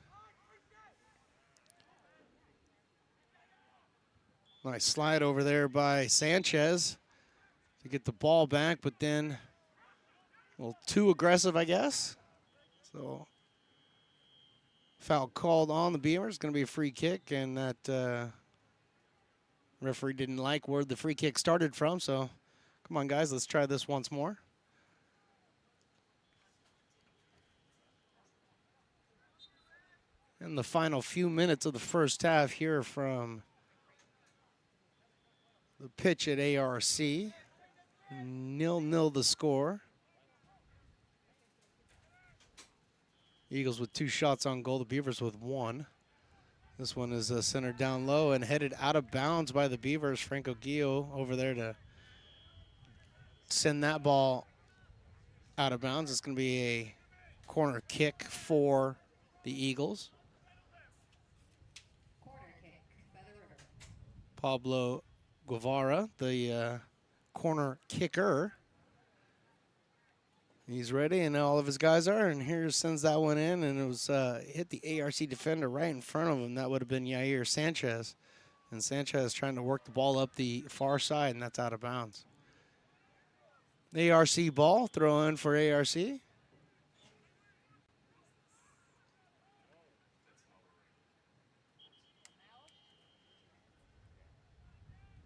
Nice slide over there by Sanchez to get the ball back, but then a little too aggressive, I guess. So foul called on the Beavers. Going to be a free kick, and that referee didn't like where the free kick started from, so come on, guys, let's try this once more. And the final few minutes of the first half here from the pitch at ARC. 0-0 the score. Eagles with 2 shots on goal, the Beavers with 1. This one is centered down low and headed out of bounds by the Beavers. Franco Gio over there to send that ball out of bounds. It's going to be a corner kick for the Eagles. Corner kick by the River. Pablo Guevara, the corner kicker. He's ready, and all of his guys are, and here sends that one in, and it was hit the ARC defender right in front of him. That would have been Yair Sanchez. And Sanchez trying to work the ball up the far side, and that's out of bounds. ARC ball, throw in for ARC.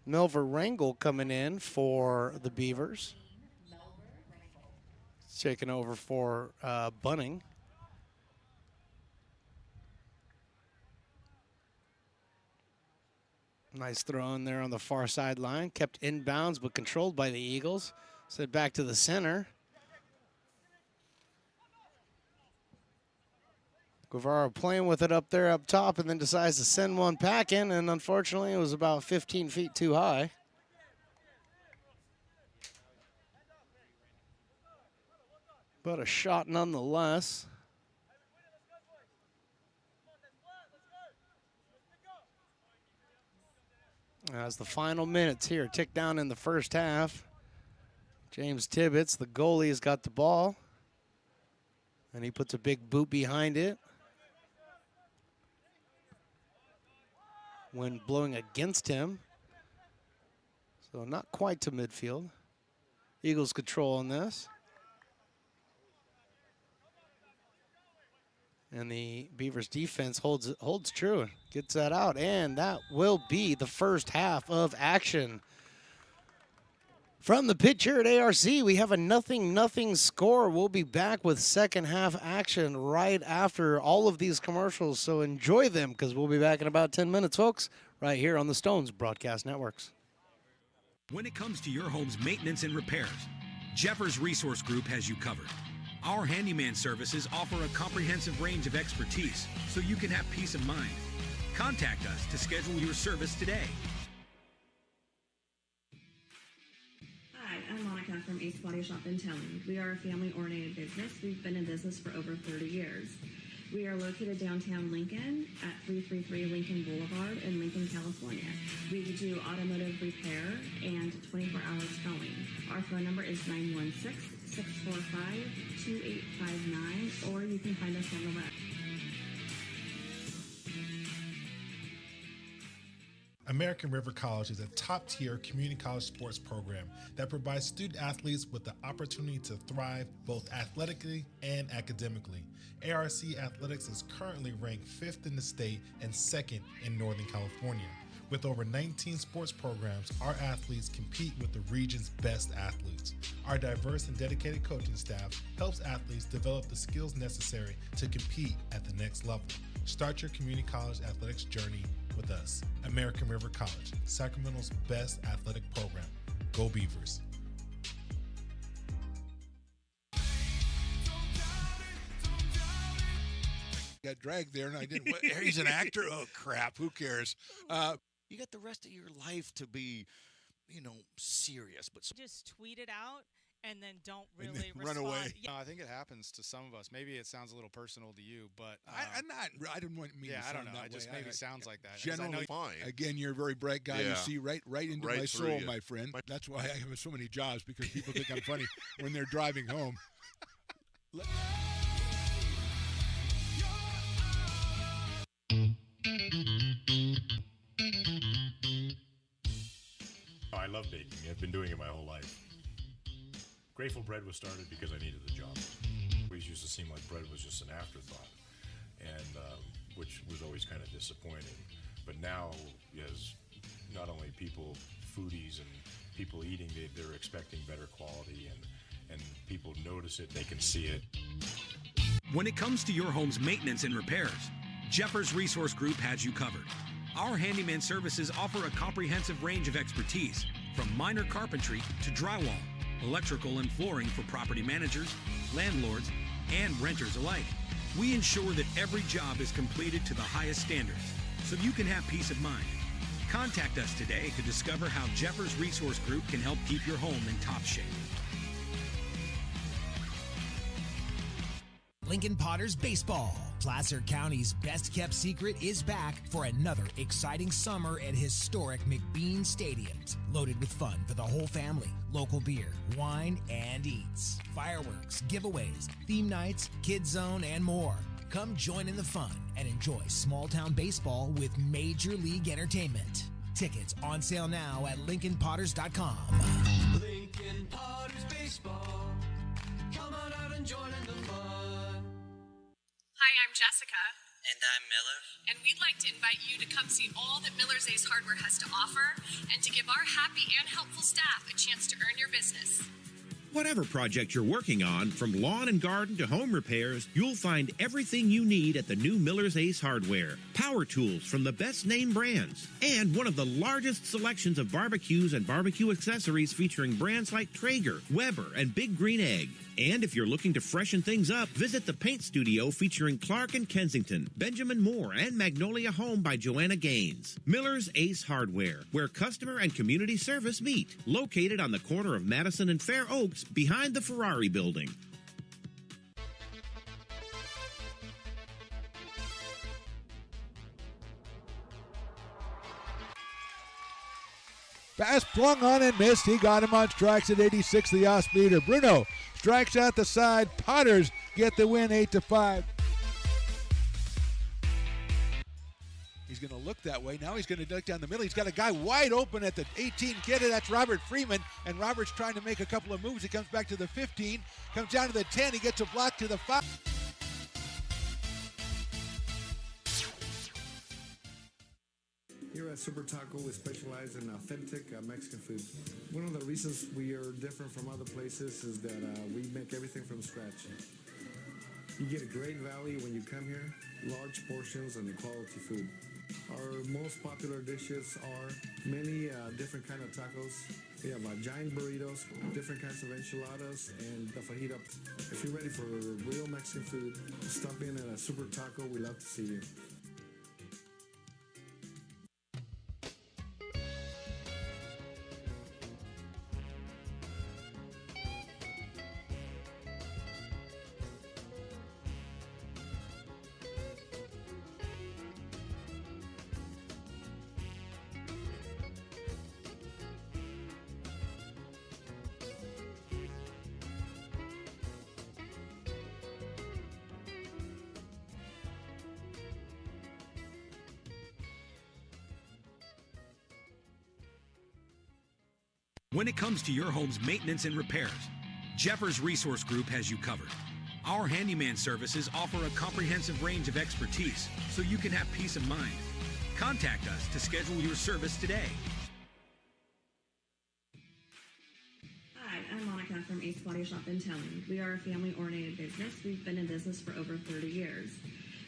Melver Rangel coming in for the Beavers. Taking over for Bunning. Nice throw in there on the far sideline. Kept inbounds, but controlled by the Eagles. Sent back to the center. Guevara playing with it up there up top, and then decides to send one packing, and unfortunately it was about 15 feet too high. But a shot nonetheless. As the final minutes here tick down in the first half, James Tibbetts, the goalie, has got the ball. And he puts a big boot behind it. When blowing against him. So not quite to midfield. Eagles control on this. And the Beavers defense holds true, gets that out, and that will be the first half of action. From the pitch here at ARC, we have a 0-0 score. We'll be back with second half action right after all of these commercials, so enjoy them because we'll be back in about 10 minutes, folks, right here on the Stones Broadcast Networks. When it comes to your home's maintenance and repairs, Jeffers Resource Group has you covered. Our handyman services offer a comprehensive range of expertise so you can have peace of mind. Contact us to schedule your service today. Hi, I'm Monica from from Ace Body Shop and Towing. We are a family-oriented business. We've been in business for over 30 years. We are located downtown Lincoln at 333 Lincoln Boulevard in Lincoln, California. We do automotive repair and 24-hour towing. Our phone number is 916-645-2859, or you can find us on the web. American River College is a top-tier community college sports program that provides student athletes with the opportunity to thrive both athletically and academically. ARC Athletics is currently ranked 5th in the state and 2nd in Northern California. With over 19 sports programs, our athletes compete with the region's best athletes. Our diverse and dedicated coaching staff helps athletes develop the skills necessary to compete at the next level. Start your community college athletics journey with us. American River College, Sacramento's best athletic program. Go Beavers. Got dragged there, and I didn't. He's an actor. Oh crap! Who cares? You got the rest of your life to be, serious. But just tweet it out and then don't And really then run respond. away. Yeah. I think it happens to some of us. Maybe it sounds a little personal to you, but I'm not. I didn't want me. yeah, to I don't sound know. that It just way. maybe sounds like that. 'cause I Generally, know fine. Again, you're a very bright guy. You Yeah. see right into Right my through soul, you. my friend. That's why I have so many jobs, because people think I'm funny when they're driving home. Oh, I love baking. I've been doing it my whole life. Grateful Bread was started because I needed the job. It always used to seem like bread was just an afterthought, and which was always kind of disappointing. But now, as not only people, foodies, and people eating, they're expecting better quality, and people notice it, they can see it. When it comes to your home's maintenance and repairs, Jeffers Resource Group has you covered. Our handyman services offer a comprehensive range of expertise, from minor carpentry to drywall, electrical and flooring for property managers, landlords, and renters alike. We ensure that every job is completed to the highest standards, so you can have peace of mind. Contact us today to discover how Jeffers Resource Group can help keep your home in top shape. Lincoln Potters Baseball. Placer County's best-kept secret is back for another exciting summer at historic McBean Stadiums. Loaded with fun for the whole family, local beer, wine, and eats. Fireworks, giveaways, theme nights, kids zone, and more. Come join in the fun and enjoy small-town baseball with Major League Entertainment. Tickets on sale now at LincolnPotters.com. Lincoln Potters Baseball. Come on out and join in the fun. Hi, I'm Jessica. And I'm Miller. And we'd like to invite you to come see all that Miller's Ace Hardware has to offer and to give our happy and helpful staff a chance to earn your business. Whatever project you're working on, from lawn and garden to home repairs, you'll find everything you need at the new Miller's Ace Hardware. Power tools from the best name brands, and one of the largest selections of barbecues and barbecue accessories featuring brands like Traeger, Weber, and Big Green Egg. And if you're looking to freshen things up, visit the paint studio featuring Clark and Kensington, Benjamin Moore, and Magnolia Home by Joanna Gaines. Miller's Ace Hardware, where customer and community service meet. Located on the corner of Madison and Fair Oaks, behind the Ferrari building. Pass flung on and missed. He got him on strikes at 86, the off-speeder. Bruno strikes out the side. Potters get the win 8-5. He's going to look that way. Now he's going to duck down the middle. He's got a guy wide open at the 18 kidder. That's Robert Freeman. And Robert's trying to make a couple of moves. He comes back to the 15. Comes down to the 10. He gets a block to the 5. Here at Super Taco, we specialize in authentic Mexican food. One of the reasons we are different from other places is that we make everything from scratch. You get a great value when you come here, large portions and quality food. Our most popular dishes are many different kind of tacos. We have giant burritos, different kinds of enchiladas, and the fajita. If you're ready for real Mexican food, stop in at a Super Taco. We love to see you. When it comes to your home's maintenance and repairs, Jeffers Resource Group has you covered. Our handyman services offer a comprehensive range of expertise so you can have peace of mind. Contact us to schedule your service today. Hi, I'm Monica from Ace Body Shop in Telling. We are a family-oriented business. We've been in business for over 30 years.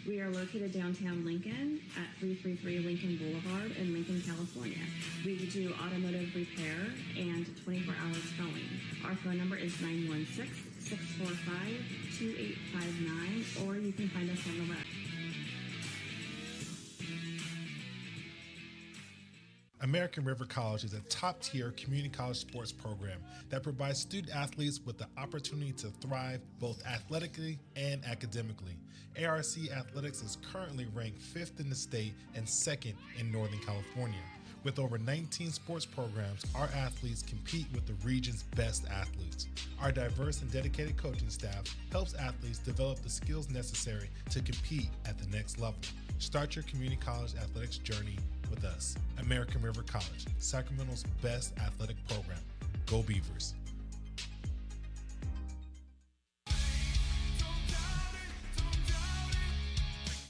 We are located downtown Lincoln at 333 Lincoln Boulevard in Lincoln, California. We do automotive repair and 24-hour towing. Our phone number is 916-645-2859, or you can find us on the web. American River College is a top-tier community college sports program that provides student athletes with the opportunity to thrive both athletically and academically. ARC Athletics is currently ranked 5th in the state and 2nd in Northern California. With over 19 sports programs, our athletes compete with the region's best athletes. Our diverse and dedicated coaching staff helps athletes develop the skills necessary to compete at the next level. Start your community college athletics journey with us. American River College, Sacramento's best athletic program. Go Beavers.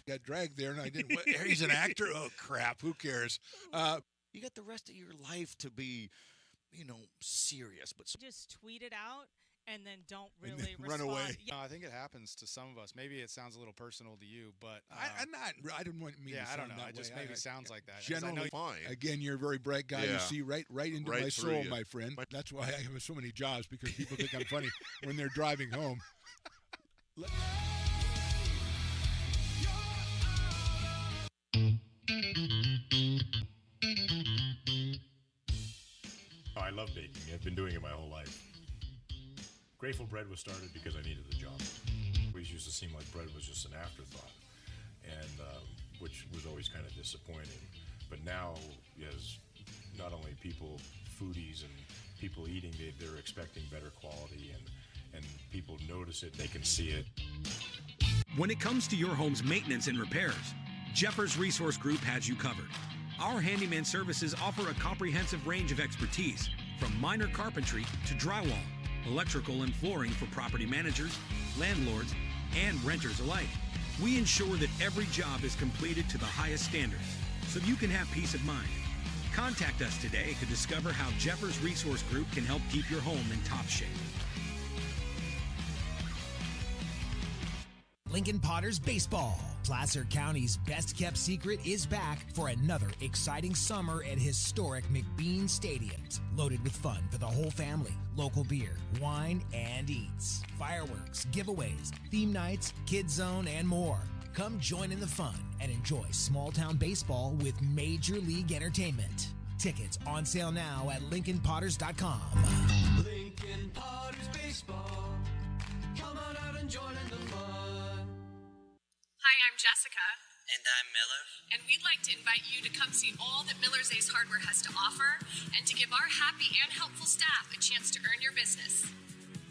Got dragged there, and I didn't. He's an actor. Oh crap! Who cares? You got the rest of your life to be, serious. But just tweet it out and then don't really run respond. away. Yeah. No, I think it happens to some of us. Maybe it sounds a little personal to you, but I didn't want me. Yeah, to I sound don't know. that It just way. maybe sounds like that. 'cause I Generally, know fine. Again, you're a very bright guy. Yeah. You see right into Right my through soul, you. my friend. That's why I have so many jobs, because people think I'm funny when they're driving home. Oh, I love baking. I've been doing it my whole life. Grateful Bread was started because I needed the job. It always used to seem like bread was just an afterthought, and which was always kind of disappointing. But now, as not only people, foodies and people eating, they're expecting better quality, and people notice it, they can see it. When it comes to your home's maintenance and repairs, Jeffers Resource Group has you covered. Our handyman services offer a comprehensive range of expertise, from minor carpentry to drywall, electrical and flooring for property managers, landlords, and renters alike. We ensure that every job is completed to the highest standards, so you can have peace of mind. Contact us today to discover how Jeffers Resource Group can help keep your home in top shape. Lincoln Potters Baseball. Placer County's best-kept secret is back for another exciting summer at historic McBean Stadiums. Loaded with fun for the whole family, local beer, wine, and eats. Fireworks, giveaways, theme nights, kids zone, and more. Come join in the fun and enjoy small-town baseball with Major League Entertainment. Tickets on sale now at LincolnPotters.com. Lincoln Potters Baseball. Come on out and join in the fun. Hi, I'm Jessica. And I'm Miller. And we'd like to invite you to come see all that Miller's Ace Hardware has to offer and to give our happy and helpful staff a chance to earn your business.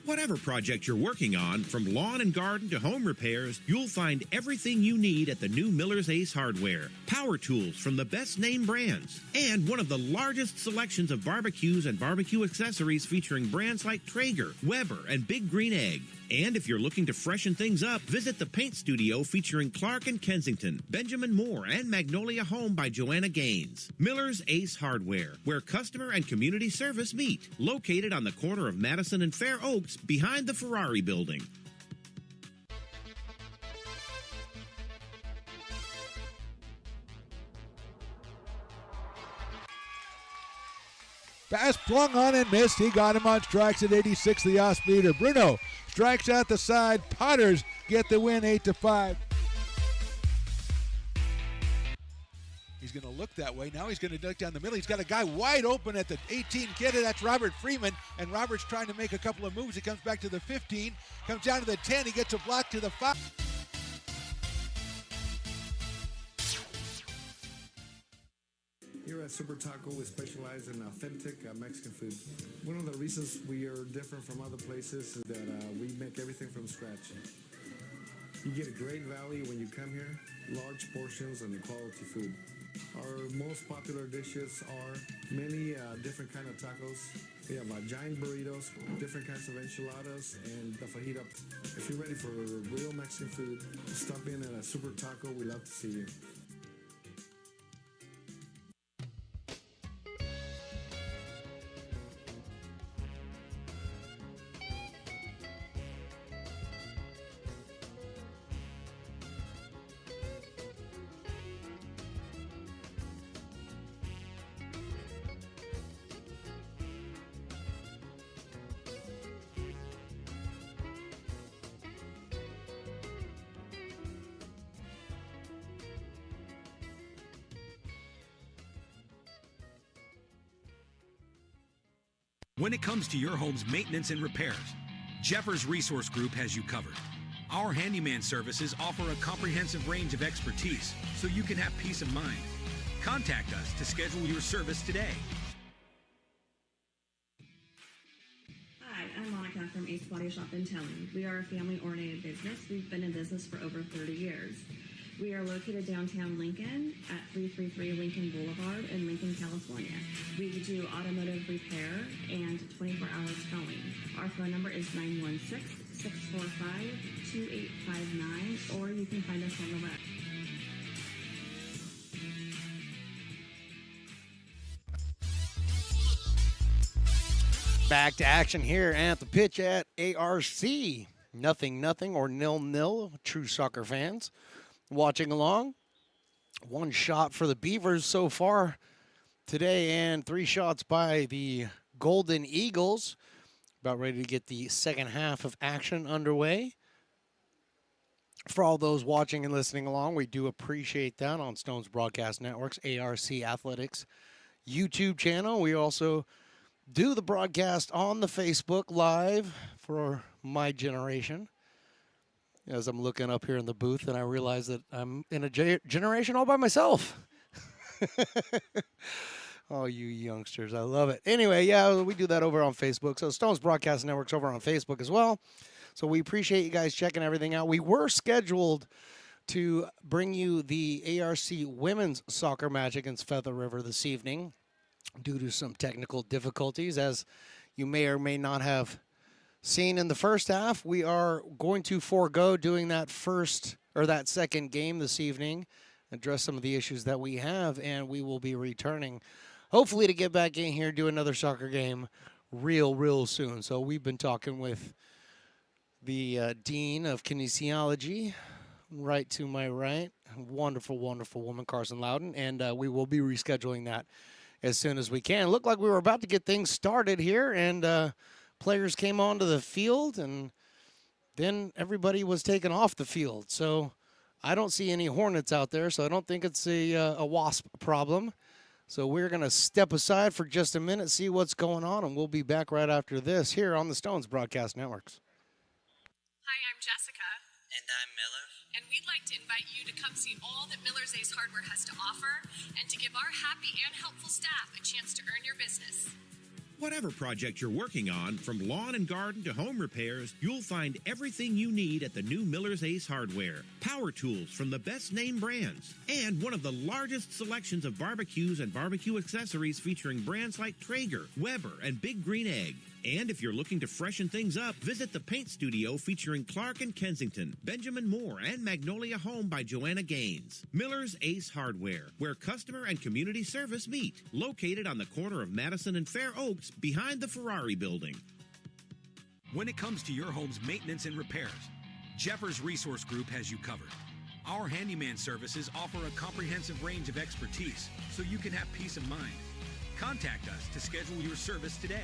Whatever project you're working on, from lawn and garden to home repairs, you'll find everything you need at the new Miller's Ace Hardware. Power tools from the best name brands, and one of the largest selections of barbecues and barbecue accessories featuring brands like Traeger, Weber, and Big Green Egg. And if you're looking to freshen things up, visit the paint studio featuring Clark and Kensington, Benjamin Moore, and Magnolia Home by Joanna Gaines. Miller's Ace Hardware, where customer and community service meet. Located on the corner of Madison and Fair Oaks, behind the Ferrari building. Pass flung on and missed. He got him on strikes at 86, the off-speeder. Bruno strikes out the side. Potters get the win 8-5. He's going to look that way. Now he's going to look down the middle. He's got a guy wide open at the 18 kid. That's Robert Freeman. And Robert's trying to make a couple of moves. He comes back to the 15. Comes down to the 10. He gets a block to the 5. Here at Super Taco, we specialize in authentic Mexican food. One of the reasons we are different from other places is that we make everything from scratch. You get a great value when you come here, large portions and quality food. Our most popular dishes are many different kind of tacos. We have giant burritos, different kinds of enchiladas, and the fajita. If you're ready for real Mexican food, stop in at a Super Taco. We love to see you. When it comes to your home's maintenance and repairs, Jeffers Resource Group has you covered. Our handyman services offer a comprehensive range of expertise so you can have peace of mind. Contact us to schedule your service today. Hi, I'm Monica from Ace Body Shop in Telling. We are a family-oriented business. We've been in business for over 30 years. We are located downtown Lincoln at 333 Lincoln Boulevard in Lincoln, California. We do automotive repair and 24-hour towing. Our phone number is 916-645-2859, or you can find us on the web. Back to action here at the pitch at ARC. Nothing or 0-0, true soccer fans. Watching along, one shot for the Beavers so far today and 3 shots by the Golden Eagles. About ready to get the second half of action underway. For all those watching and listening along, we do appreciate that on Stones Broadcast Network's ARC Athletics YouTube channel. We also do the broadcast on the Facebook Live for my generation. As I'm looking up here in the booth, and I realize that I'm in a generation all by myself. Oh, you youngsters, I love it. Anyway, yeah, we do that over on Facebook. So Stones Broadcast Network's over on Facebook as well. So we appreciate you guys checking everything out. We were scheduled to bring you the ARC women's soccer match against Feather River this evening due to some technical difficulties, as you may or may not have seen in the first half. We are going to forego doing that second game this evening, address some of the issues that we have, and we will be returning, hopefully, to get back in here, do another soccer game real soon. So we've been talking with the Dean of Kinesiology, right to my right, wonderful woman, Carson Loudon, and we will be rescheduling that as soon as we can. Looked like we were about to get things started here, and players came onto the field, and then everybody was taken off the field. So I don't see any Hornets out there, so I don't think it's a Wasp problem. So we're going to step aside for just a minute, see what's going on, and we'll be back right after this here on the Stones Broadcast Networks. Hi, I'm Jessica. And I'm Miller. And we'd like to invite you to come see all that Miller's Ace Hardware has to offer and to give our happy and helpful staff a chance to earn your business. Whatever project you're working on, from lawn and garden to home repairs, you'll find everything you need at the new Miller's Ace Hardware. Power tools from the best name brands, and one of the largest selections of barbecues and barbecue accessories featuring brands like Traeger, Weber, and Big Green Egg. And if you're looking to freshen things up, visit the paint studio featuring Clark and Kensington, Benjamin Moore, and Magnolia Home by Joanna Gaines. Miller's Ace Hardware, where customer and community service meet. Located on the corner of Madison and Fair Oaks, behind the Ferrari building. When it comes to your home's maintenance and repairs, Jeffers Resource Group has you covered. Our handyman services offer a comprehensive range of expertise so you can have peace of mind. Contact us to schedule your service today.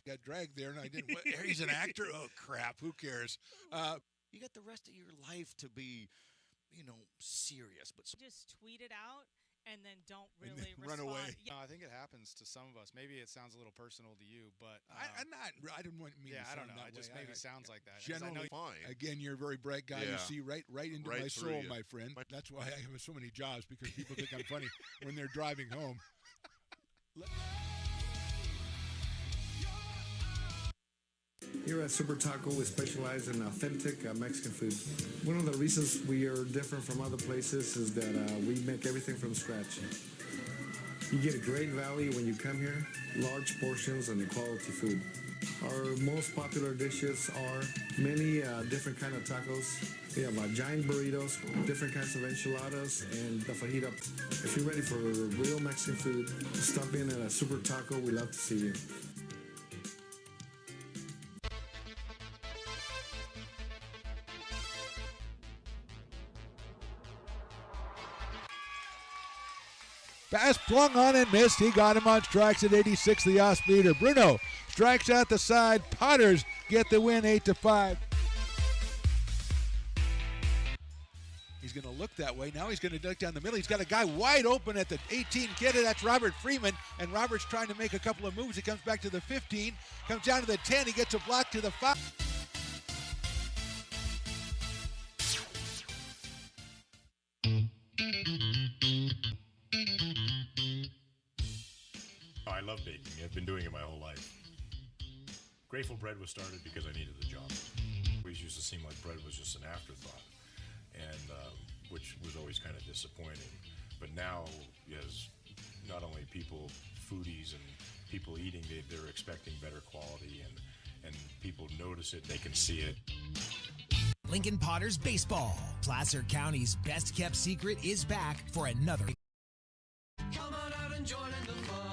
Got dragged there, and I didn't. He's an actor. Oh crap! Who cares? You got the rest of your life to be, serious. But Just tweet it out and then don't And really then run respond. away. Yeah. No, I think it happens to some of us. Maybe it sounds a little personal to you, but I'm not. I didn't want me. yeah, to I don't sound know. that It just way. maybe sounds like that. 'Cause I Generally, know Fine. again, you're a very bright guy. You Yeah. see right into Right my through soul, you. my friend. That's why I have so many jobs, because people think I'm funny when they're driving home. Here at Super Taco, we specialize in authentic Mexican food. One of the reasons we are different from other places is that we make everything from scratch. You get a great value when you come here, large portions and quality food. Our most popular dishes are many different kind of tacos. We have giant burritos, different kinds of enchiladas, and the fajita. If you're ready for real Mexican food, stop in at a Super Taco. We love to see you. Pass flung on and missed. He got him on strikes at 86, the off speeder. Bruno strikes out the side. Potters get the win 8-5. He's going to look that way. Now he's going to duck down the middle. He's got a guy wide open at the 18 kid. That's Robert Freeman. And Robert's trying to make a couple of moves. He comes back to the 15, comes down to the 10. He gets a block to the 5. Oh, I love baking. I've been doing it my whole life. Grateful Bread was started because I needed the job. It always used to seem like bread was just an afterthought, and which was always kind of disappointing. But now, as not only people, foodies and people eating, they're expecting better quality, and people notice it, they can see it. Lincoln Potters Baseball. Placer County's best kept secret is back for another. Come on out and join in the fun.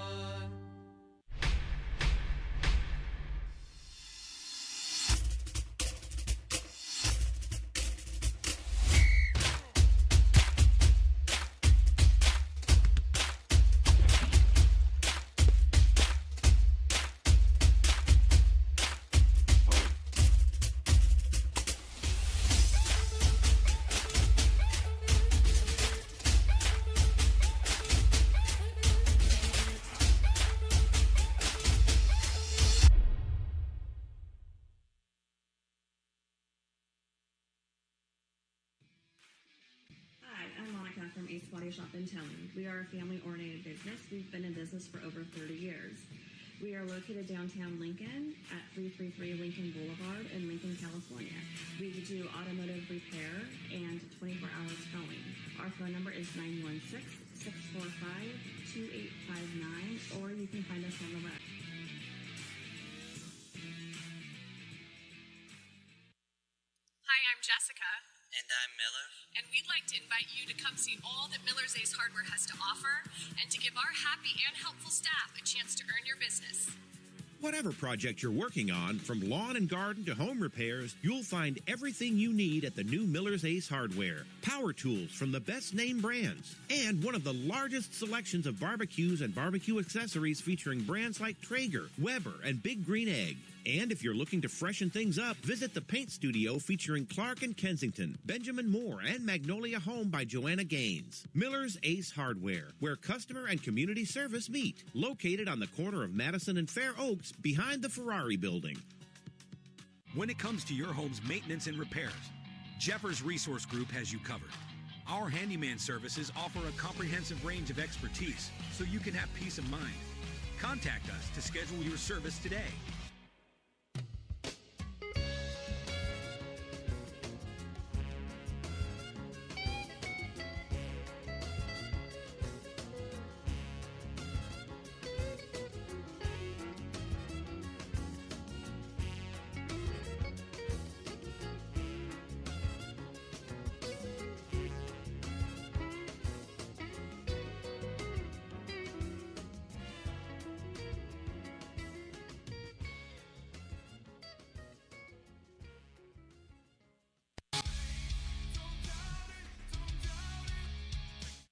Hi, I'm Monica from Ace Body Shop in Telling. We are a family-oriented business. We've been in business for over 30 years. We are located downtown Lincoln at 333 Lincoln Boulevard in Lincoln, California. We do automotive repair and 24-hour towing. Our phone number is 916-645-2859, or you can find us on the web. Hi, I'm Jessica. And I'm Miller. And we'd like to invite you to come see all that Miller's Ace Hardware has to offer and to give our happy and helpful staff a chance to earn your business. Whatever project you're working on, from lawn and garden to home repairs, you'll find everything you need at the new Miller's Ace Hardware. Power tools from the best name brands, and one of the largest selections of barbecues and barbecue accessories featuring brands like Traeger, Weber, and Big Green Egg. And if you're looking to freshen things up, visit the paint studio featuring Clark and Kensington, Benjamin Moore, and Magnolia Home by Joanna Gaines. Miller's Ace Hardware, where customer and community service meet. Located on the corner of Madison and Fair Oaks, behind the Ferrari building. When it comes to your home's maintenance and repairs, Jeffers Resource Group has you covered. Our handyman services offer a comprehensive range of expertise, so you can have peace of mind. Contact us to schedule your service today.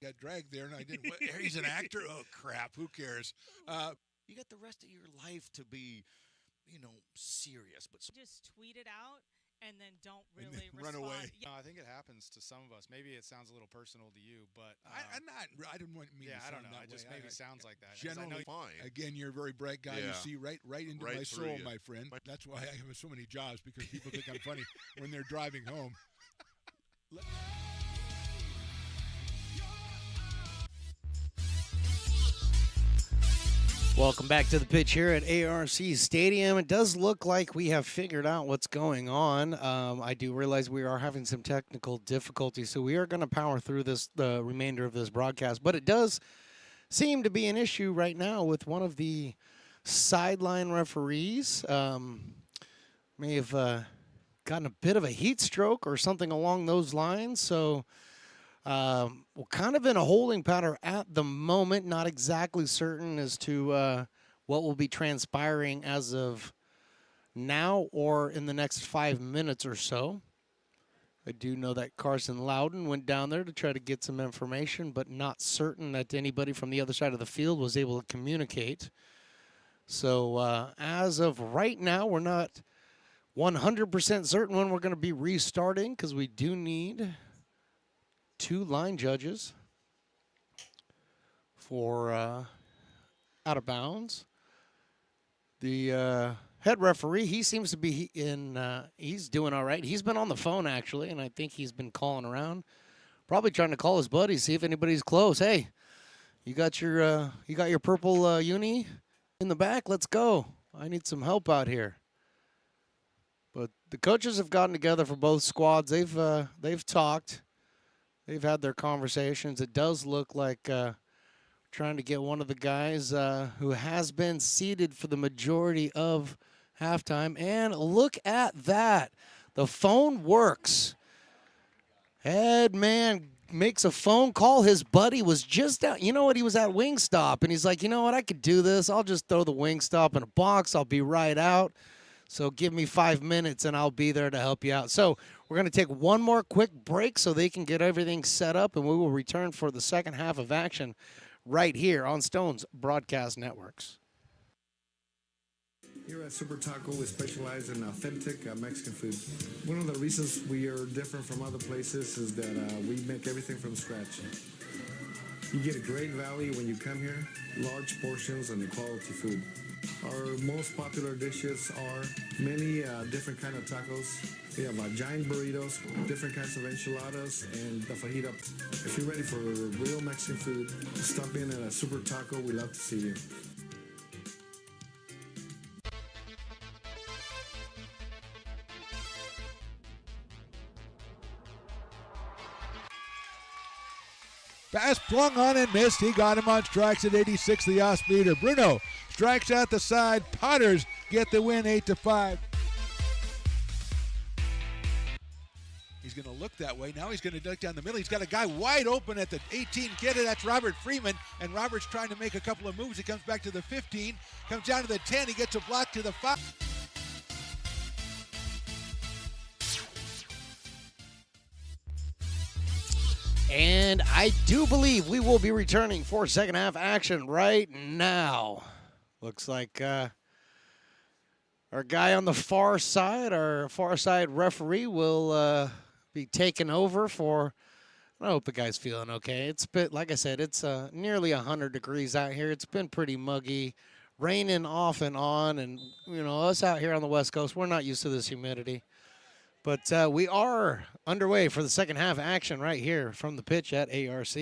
Got dragged there, and I didn't. He's an actor. Oh crap! Who cares? you got the rest of your life to be, serious. But just tweet it out and then don't And really then run respond. away. Yeah. I think it happens to some of us. Maybe it sounds a little personal to you, but I didn't want me. Yeah, to I don't sound know. that It just way. maybe sounds like that. 'Cause I Generally, know Fine. again, you're a very bright guy. You Yeah. see right into Right my through soul, you. my friend. That's why I have so many jobs, because people think I'm funny when they're driving home. Welcome back to the pitch here at ARC Stadium. It does look like we have figured out what's going on. I do realize we are having some technical difficulties, so we are going to power through the remainder of this broadcast. But it does seem to be an issue right now with one of the sideline referees. May have gotten a bit of a heat stroke or something along those lines. So we're kind of in a holding pattern at the moment, not exactly certain as to what will be transpiring as of now or in the next 5 minutes or so. I do know that Carson Loudon went down there to try to get some information, but not certain that anybody from the other side of the field was able to communicate. So as of right now, we're not 100% certain when we're going to be restarting, because we do need 2 line judges for out of bounds. The head referee, he seems to be he's doing all right. He's been on the phone, actually, and I think he's been calling around, probably trying to call his buddies, see if anybody's close. Hey, you got your purple uni in the back? Let's go. I need some help out here. But the coaches have gotten together for both squads. They've talked. They've had their conversations. It does look like trying to get one of the guys who has been seated for the majority of halftime. And look at that. The phone works. Head man makes a phone call. His buddy was just out. You know what? He was at Wingstop. And he's like, you know what? I could do this. I'll just throw the Wingstop in a box. I'll be right out. So give me 5 minutes and I'll be there to help you out. So we're going to take one more quick break so they can get everything set up, and we will return for the second half of action right here on Stones Broadcast Networks. Here at Super Taco, we specialize in authentic Mexican food. One of the reasons we are different from other places is that we make everything from scratch. You get a great value when you come here, large portions and quality food. Our most popular dishes are many different kind of tacos. We have giant burritos, different kinds of enchiladas, and the fajita. If you're ready for real Mexican food, stop in at a Super Taco. We love to see you. Pass flung on and missed. He got him on strikes at 86, the off-speeder. Bruno strikes out the side. Potters get the win 8-5. He's going to look that way. Now he's going to duck down the middle. He's got a guy wide open at the 18 kid. That's Robert Freeman. And Robert's trying to make a couple of moves. He comes back to the 15. Comes down to the 10. He gets a block to the 5. And I do believe we will be returning for second half action right now. Looks like our guy on the far side, our far side referee, will be taking over for. I hope the guy's feeling okay. It's been, like I said, it's nearly 100 degrees out here. It's been pretty muggy, raining off and on, and you know us out here on the West Coast, we're not used to this humidity. But we are underway for the second half action right here from the pitch at ARC.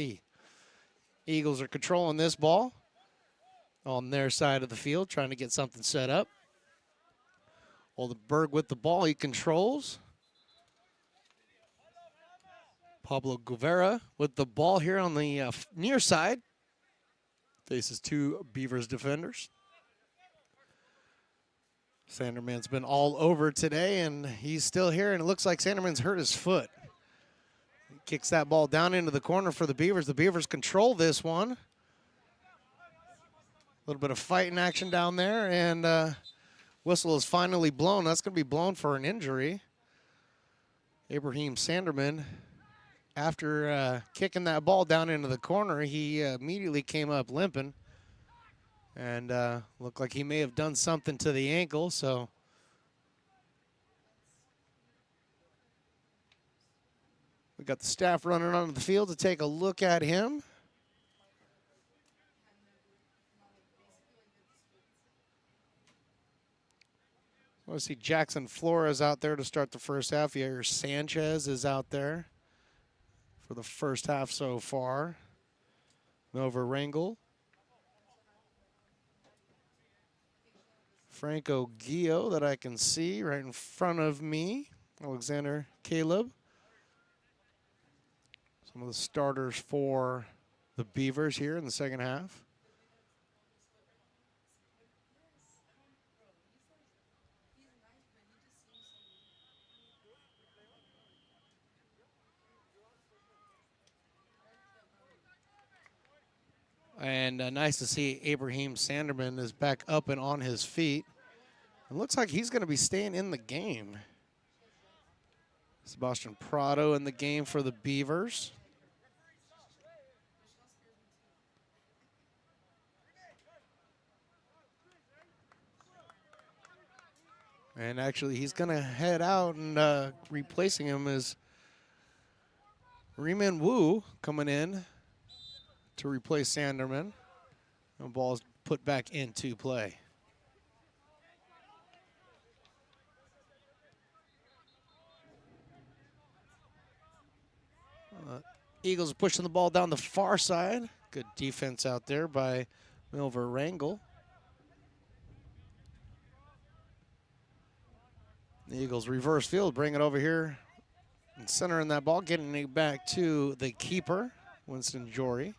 Eagles are controlling this ball on their side of the field, trying to get something set up. Oldenburg with the ball, he controls. Pablo Guevara with the ball here on the near side. Faces 2 Beavers defenders. Sanderman's been all over today, and he's still here, and it looks like Sanderman's hurt his foot. He kicks that ball down into the corner for the Beavers. The Beavers control this one. A little bit of fighting action down there, and whistle is finally blown. That's going to be blown for an injury. Ibrahim Sanderman, after kicking that ball down into the corner, he immediately came up limping. And looked like he may have done something to the ankle, so we got the staff running onto the field to take a look at him. I see Jackson Flores out there to start the first half. Yair Sanchez is out there for the first half so far. Nova Rangel. Franco Gio that I can see right in front of me. Alexander Caleb. Some of the starters for the Beavers here in the second half. And nice to see Abraham Sanderman is back up and on his feet. It looks like he's going to be staying in the game. Sebastian Prado in the game for the Beavers. And actually, he's going to head out, and replacing him is Reeman Wu coming in to replace Sanderman. The ball is put back into play. Eagles are pushing the ball down the far side. Good defense out there by Milver Rangel. The Eagles reverse field, bring it over here and centering that ball, getting it back to the keeper, Winston Jory.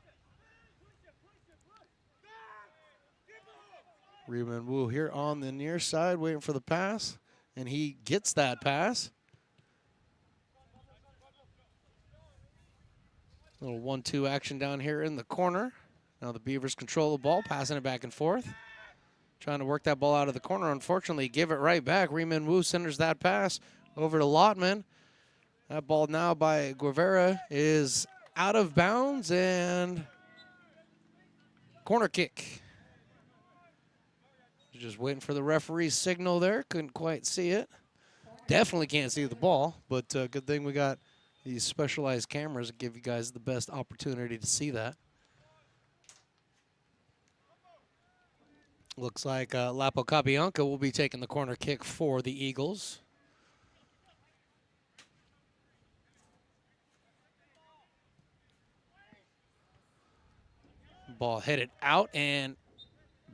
Reeman Wu here on the near side, waiting for the pass, and he gets that pass. Little 1-2 action down here in the corner. Now the Beavers control the ball, passing it back and forth. Trying to work that ball out of the corner. Unfortunately, give it right back. Reeman Wu centers that pass over to Lotman. That ball now by Guevara is out of bounds and corner kick. Just waiting for the referee's signal there. Couldn't quite see it. Definitely can't see the ball, but good thing we got these specialized cameras that give you guys the best opportunity to see that. Looks like Lapo Cabianca will be taking the corner kick for the Eagles. Ball headed out and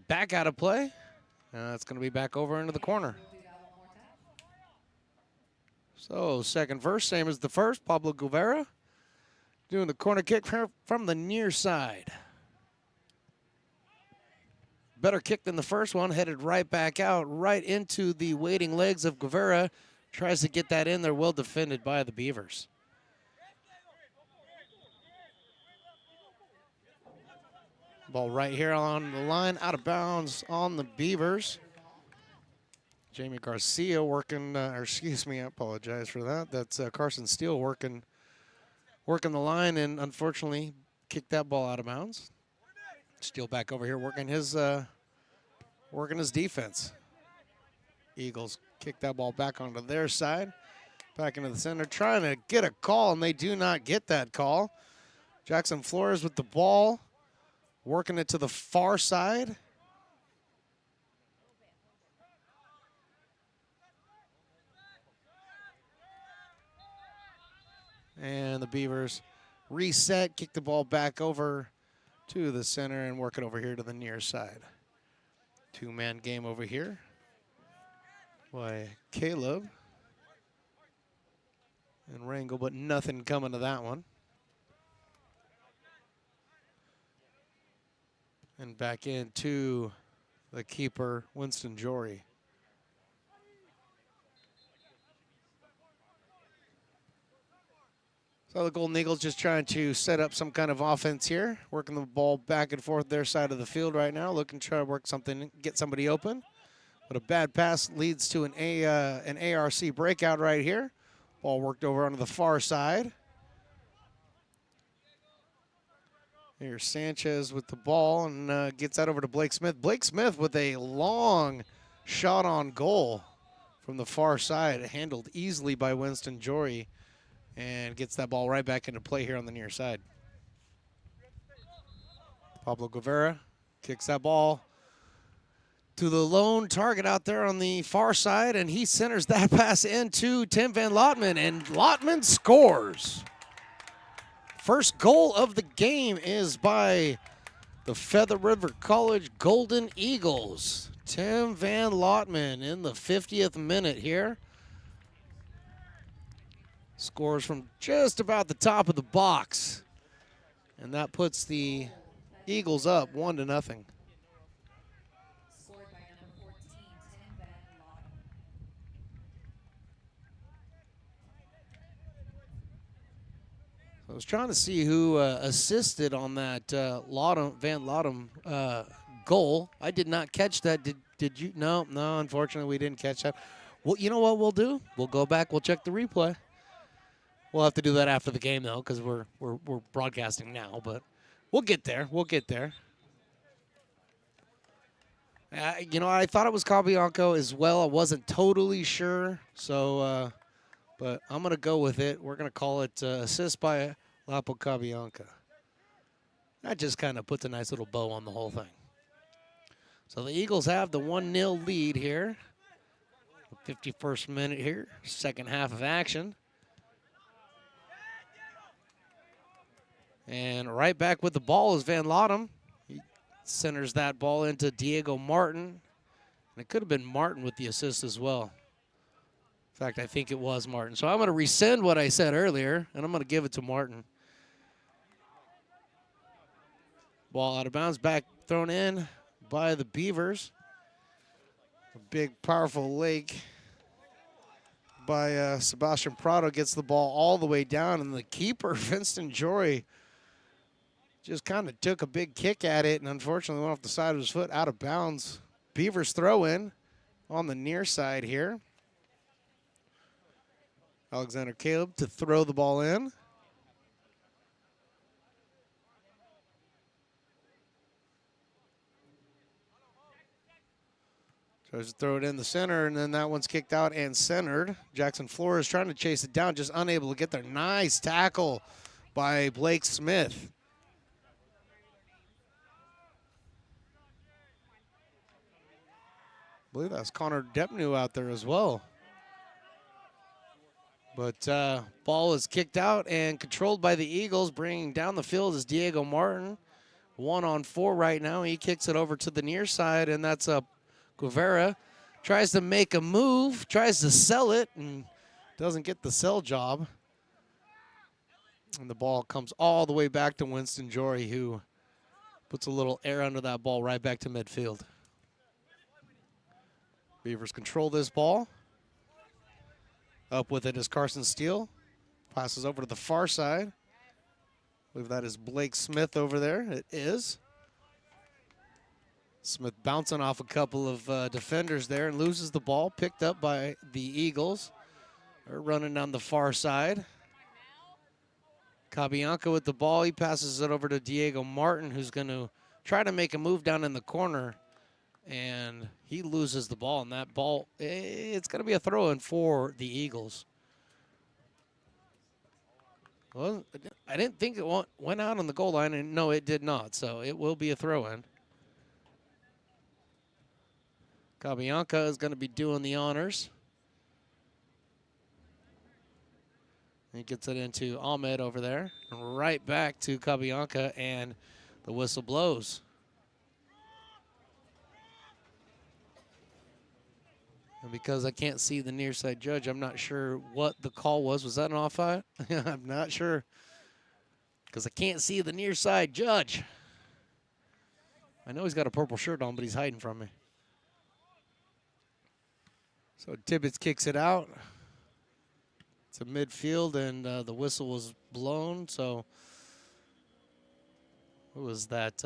back out of play. It's going to be back over into the corner. So second verse, same as the first. Pablo Guevara doing the corner kick from the near side. Better kick than the first one, headed right back out, right into the waiting legs of Guevara. Tries to get that in there, well defended by the Beavers. Ball right here on the line, out of bounds on the Beavers. Jamie Garcia working, or excuse me, I apologize for that. That's Carson Steele working the line, and unfortunately kicked that ball out of bounds. Steele back over here working his defense. Eagles kick that ball back onto their side, back into the center, trying to get a call, and they do not get that call. Jackson Flores with the ball, working it to the far side. And the Beavers reset, kick the ball back over to the center and work it over here to the near side. Two-man game over here by Caleb and Rangel, but nothing coming to that one. And back into the keeper, Winston Jory. So the Golden Eagles just trying to set up some kind of offense here, working the ball back and forth their side of the field right now, looking to try to work something, get somebody open. But a bad pass leads to an ARC breakout right here. Ball worked over onto the far side. Here's Sanchez with the ball and gets that over to Blake Smith. Blake Smith with a long shot on goal from the far side, handled easily by Winston Jory, and gets that ball right back into play here on the near side. Pablo Guevara kicks that ball to the lone target out there on the far side, and he centers that pass into Tim Van Lotman, and Lotman scores. First goal of the game is by the Feather River College Golden Eagles. Tim Van Lotman in the 50th minute here. Scores from just about the top of the box. And that puts the Eagles up 1-0. I was trying to see who assisted on that Van Lottam goal. I did not catch that. Did you? No, unfortunately we didn't catch that. Well, you know what we'll do? We'll go back, we'll check the replay. We'll have to do that after the game, though, because we're broadcasting now, but we'll get there. We'll get there. I thought it was Cabianco as well. I wasn't totally sure, so but I'm going to go with it. We're going to call it assist by Lapo Cabianca. That just kind of puts a nice little bow on the whole thing. So the Eagles have the 1-0 lead here. 51st minute here, second half of action. And right back with the ball is Van Lottam. He centers that ball into Diego Martin. And it could have been Martin with the assist as well. In fact, I think it was Martin. So I'm going to rescind what I said earlier, and I'm going to give it to Martin. Ball out of bounds, back thrown in by the Beavers. A big, powerful leg by Sebastian Prado gets the ball all the way down, and the keeper, Winston Jory, just kind of took a big kick at it and unfortunately went off the side of his foot out of bounds. Beavers throw in on the near side here. Alexander Caleb to throw the ball in. Tries to throw it in the center, and then that one's kicked out and centered. Jackson Flores trying to chase it down, just unable to get there. Nice tackle by Blake Smith. I believe that's Connor Depnew out there as well. But ball is kicked out and controlled by the Eagles. Bringing down the field is Diego Martin. 1-on-4 right now. He kicks it over to the near side, and that's Guevara. Tries to make a move, tries to sell it, and doesn't get the sell job. And the ball comes all the way back to Winston Jory, who puts a little air under that ball right back to midfield. Beavers control this ball. Up with it is Carson Steele. Passes over to the far side. I believe that is Blake Smith over there. It is. Smith bouncing off a couple of defenders there and loses the ball. Picked up by the Eagles. They're running down the far side. Cabianca with the ball. He passes it over to Diego Martin, who's going to try to make a move down in the corner. And he loses the ball, and that ball, it's going to be a throw-in for the Eagles. Well, I didn't think it went out on the goal line, and no, it did not. So it will be a throw-in. Cabianca is going to be doing the honors. He gets it into Ahmed over there. And right back to Cabianca, and the whistle blows. And because I can't see the near side judge, I'm not sure what the call was. Was that an offside? I'm not sure. Because I can't see the near side judge. I know he's got a purple shirt on, but he's hiding from me. So Tibbetts kicks it out. It's a midfield, and the whistle was blown. So who was that?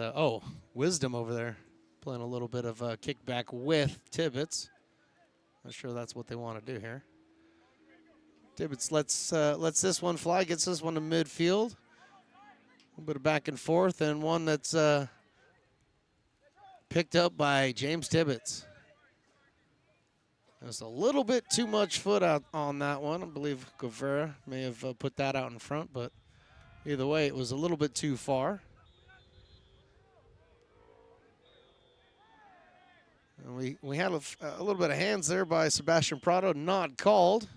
Wisdom over there playing a little bit of kickback with Tibbetts. Not sure that's what they want to do here. Tibbetts lets this one fly, gets this one to midfield. little bit of back and forth, and one that's picked up by James Tibbetts. There's a little bit too much foot out on that one. I believe Guevara may have put that out in front, but either way, it was a little bit too far. And we had a little bit of hands there by Sebastian Prado, not called.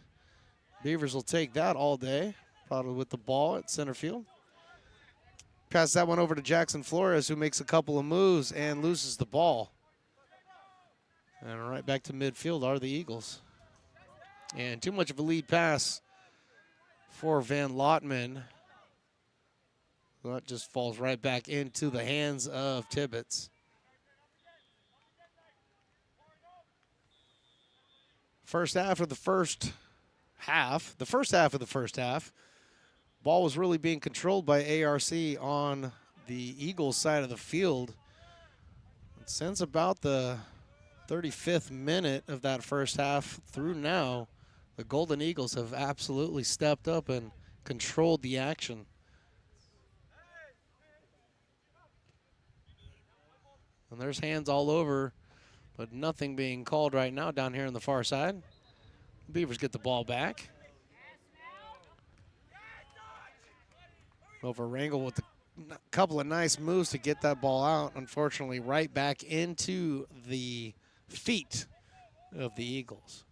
Beavers will take that all day. Prado with the ball at center field. Pass that one over to Jackson Flores, who makes a couple of moves and loses the ball. And right back to midfield are the Eagles. And too much of a lead pass for Van Lotman. That just falls right back into the hands of Tibbetts. First half of the first half, ball was really being controlled by ARC on the Eagles side of the field. And since about the 35th minute of that first half through now, the Golden Eagles have absolutely stepped up and controlled the action. And there's hands all over, but nothing being called right now down here on the far side. Beavers get the ball back. Over Rangel with a couple of nice moves to get that ball out. Unfortunately, right back into the feet of the Eagles.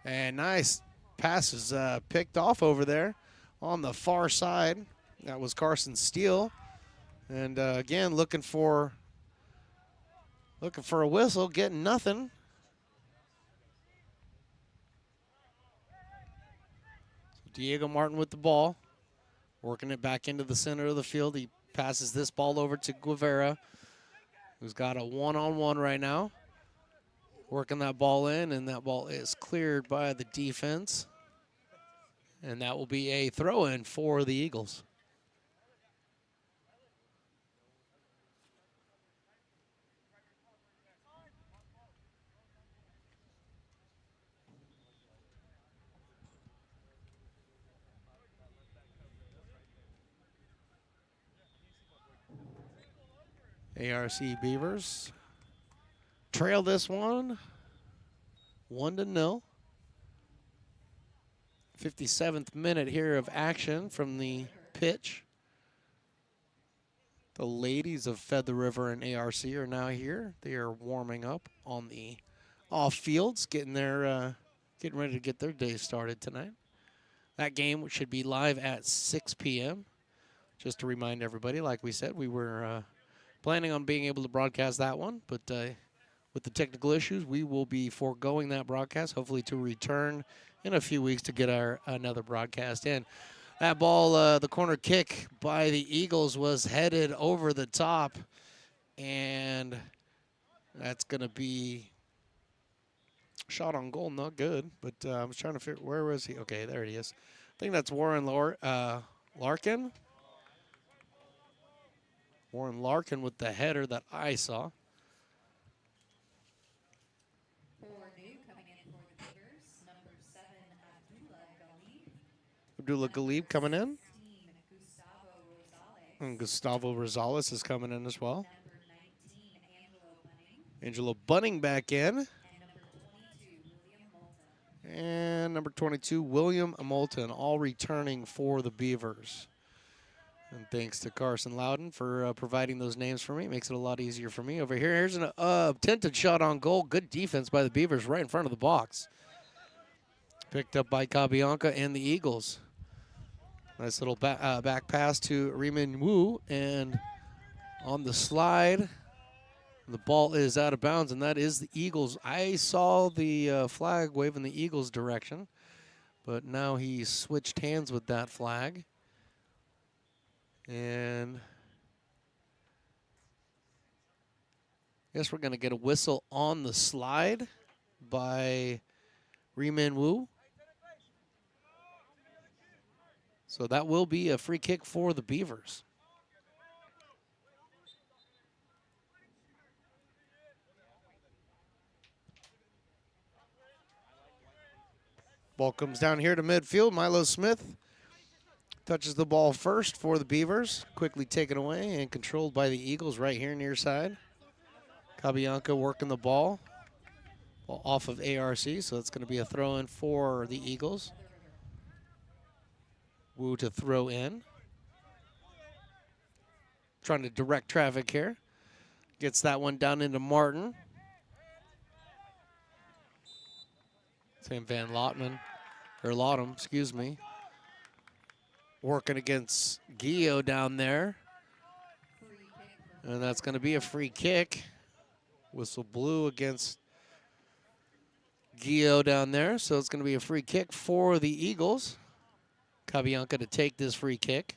And nice passes picked off over there on the far side. That was Carson Steele. And again, looking for a whistle, getting nothing. So Diego Martin with the ball, working it back into the center of the field. He passes this ball over to Guevara, who's got a one-on-one right now. Working that ball in, and that ball is cleared by the defense. And that will be a throw-in for the Eagles. ARC Beavers trail this one 1-0. 57th minute here of action from the pitch. The ladies of Fed the River and ARC are now here. They are warming up on the off fields, getting ready to get their day started tonight. That game should be live at 6 p.m. Just to remind everybody, like we said, we were planning on being able to broadcast that one, but with the technical issues, we will be foregoing that broadcast, hopefully to return in a few weeks to get our another broadcast in. That ball, the corner kick by the Eagles was headed over the top, and that's going to be shot on goal, not good, but I was trying to figure, where was he? Okay, there he is. I think that's Warren Larkin. Warren Larkin with the header that I saw. Abdullah Galib coming in. And Gustavo Rosales is coming in as well. Angelo Bunning back in. And number 22, William Moulton, all returning for the Beavers. And thanks to Carson Loudon for providing those names for me. Makes it a lot easier for me over here. Here's an attempted shot on goal. Good defense by the Beavers right in front of the box. Picked up by Cabianca and the Eagles. Nice little back pass to Riemann Wu. And on the slide, the ball is out of bounds, and that is the Eagles. I saw the flag waving the Eagles' direction, but now he switched hands with that flag. And I guess we're going to get a whistle on the slide by Riemann Wu. So that will be a free kick for the Beavers. Ball comes down here to midfield. Milo Smith touches the ball first for the Beavers. Quickly taken away and controlled by the Eagles right here near side. Cabianca working the ball. Ball off of ARC, so it's going to be a throw-in for the Eagles. Wu to throw in. Trying to direct traffic here. Gets that one down into Martin. Sam Van Lotman, or Lottom, excuse me. Working against Gio down there. And that's going to be a free kick. Whistle blew against Gio down there, so it's going to be a free kick for the Eagles. Cabianca to take this free kick.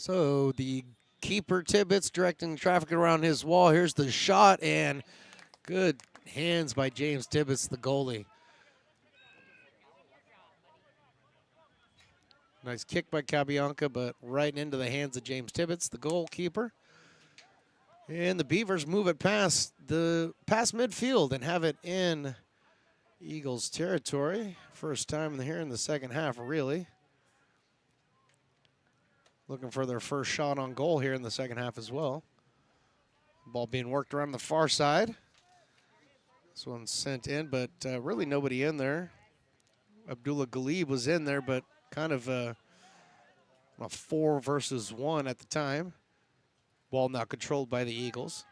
So the keeper Tibbetts directing traffic around his wall. Here's the shot, and good hands by James Tibbetts, the goalie. Nice kick by Cabianca, but right into the hands of James Tibbetts, the goalkeeper. And the Beavers move it past midfield and have it in Eagles territory. First time here in the second half, really. Looking for their first shot on goal here in the second half as well. Ball being worked around the far side. This one's sent in, but really nobody in there. Abdullah Galib was in there, but kind of a 4 versus 1 at the time. Ball now controlled by the Eagles.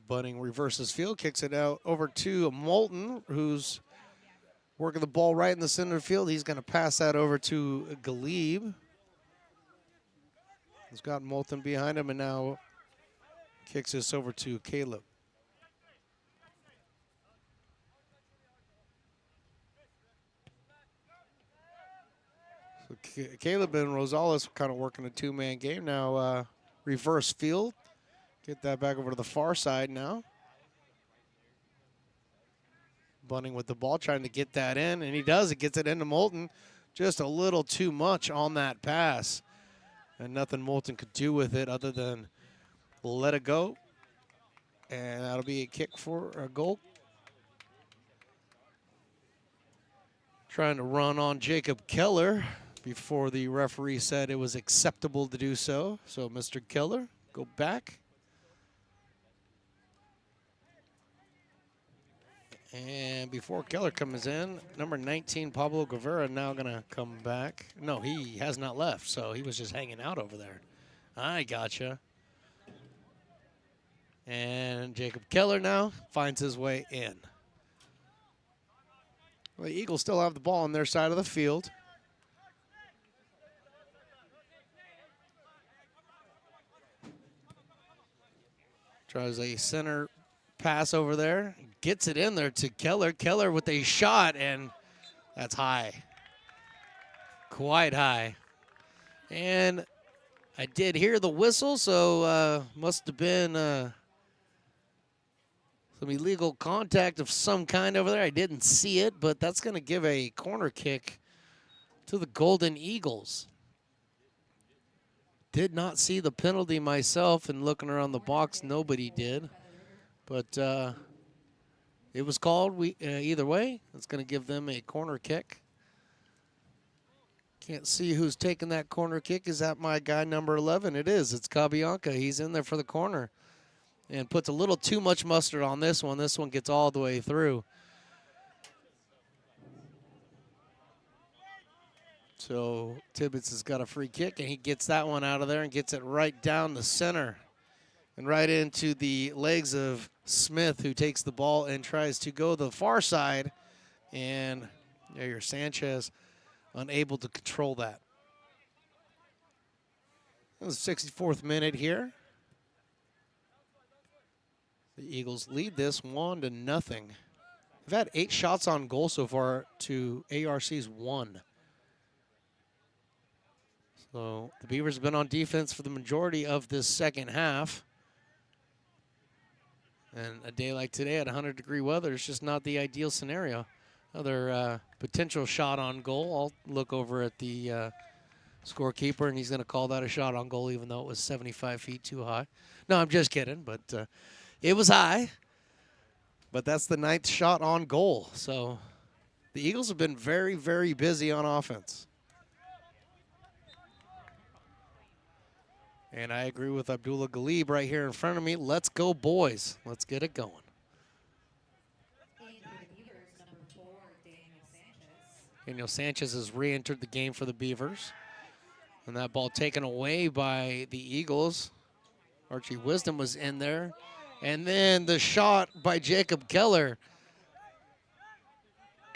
Bunning reverses field, kicks it out over to Moulton, who's working the ball right in the center field. He's going to pass that over to Galib. He's got Moulton behind him and now kicks this over to Caleb. So Caleb and Rosales kind of working a two-man game now. Reverse field. Get that back over to the far side now. Bunning with the ball, trying to get that in, and he does. He gets it into Moulton. Just a little too much on that pass. And nothing Moulton could do with it other than let it go. And that'll be a kick for a goal. Trying to run on Jacob Keller before the referee said it was acceptable to do so. So Mr. Keller, go back. And before Keller comes in, number 19, Pablo Guevara, now going to come back. No, he has not left, so he was just hanging out over there. I gotcha. And Jacob Keller now finds his way in. Well, the Eagles still have the ball on their side of the field. Tries a center pass over there. Gets it in there to Keller. Keller with a shot, and that's high. Quite high. And I did hear the whistle, so must have been some illegal contact of some kind over there. I didn't see it, but that's going to give a corner kick to the Golden Eagles. Did not see the penalty myself, and looking around the box, nobody did. But it was called either way. It's going to give them a corner kick. Can't see who's taking that corner kick. Is that my guy, number 11? It is. It's Cabianca. He's in there for the corner and puts a little too much mustard on this one. This one gets all the way through. So Tibbetts has got a free kick, and he gets that one out of there and gets it right down the center and right into the legs of Smith, who takes the ball and tries to go the far side. And Yair Sanchez unable to control that. It was the 64th minute here. The Eagles lead this 1-0. They've had 8 shots on goal so far to ARC's 1. So the Beavers have been on defense for the majority of this second half. And a day like today at 100-degree weather is just not the ideal scenario. Another potential shot on goal. I'll look over at the scorekeeper, and he's going to call that a shot on goal, even though it was 75 feet too high. No, I'm just kidding, but it was high. But that's the 9th shot on goal. So the Eagles have been very, very busy on offense. And I agree with Abdullah Galib right here in front of me. Let's go, boys. Let's get it going. Daniel Sanchez has re-entered the game for the Beavers. And that ball taken away by the Eagles. Archie Wisdom was in there. And then the shot by Jacob Keller.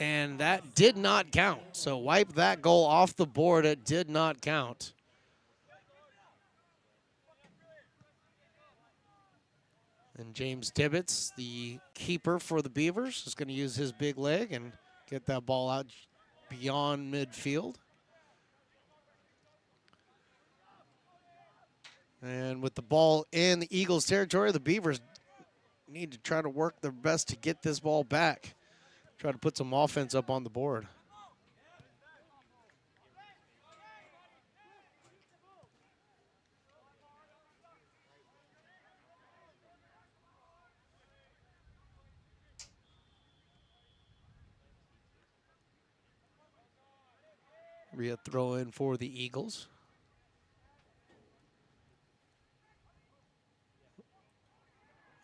And that did not count. So wipe that goal off the board. It did not count. And James Tibbetts, the keeper for the Beavers, is going to use his big leg and get that ball out beyond midfield. And with the ball in the Eagles' territory, the Beavers need to try to work their best to get this ball back. Try to put some offense up on the board. Be a throw in for the Eagles.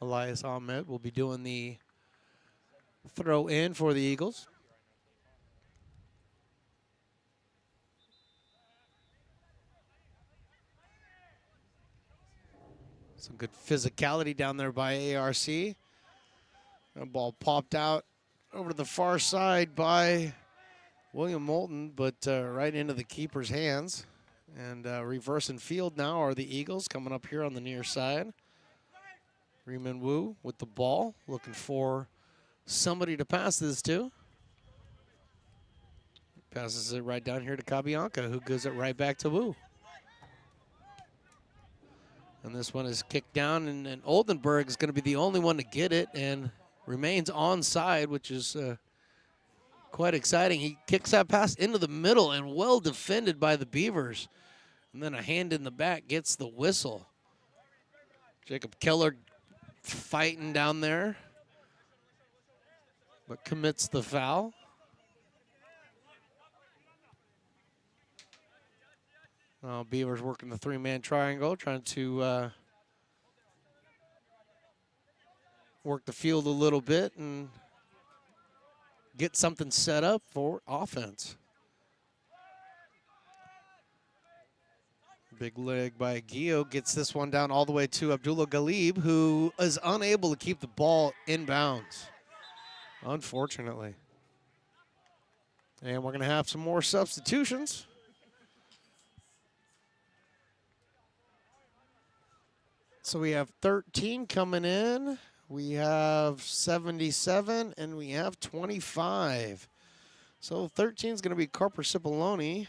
Elias Ahmed will be doing the throw in for the Eagles. Some good physicality down there by ARC. The ball popped out over to the far side by William Moulton, but right into the keeper's hands. And reversing field now are the Eagles coming up here on the near side. Reeman Wu with the ball, looking for somebody to pass this to. Passes it right down here to Cabianca, who gives it right back to Wu. And this one is kicked down, and Oldenburg is going to be the only one to get it and remains onside, which is quite exciting. He kicks that pass into the middle and well defended by the Beavers. And then a hand in the back gets the whistle. Jacob Keller fighting down there, but commits the foul. Beavers working the three-man triangle, trying to work the field a little bit and get something set up for offense. Big leg by Gio gets this one down all the way to Abdullah Galib, who is unable to keep the ball inbounds, unfortunately. And we're going to have some more substitutions. So we have 13 coming in. We have 77, and we have 25. So 13 is going to be Carper Cipollone.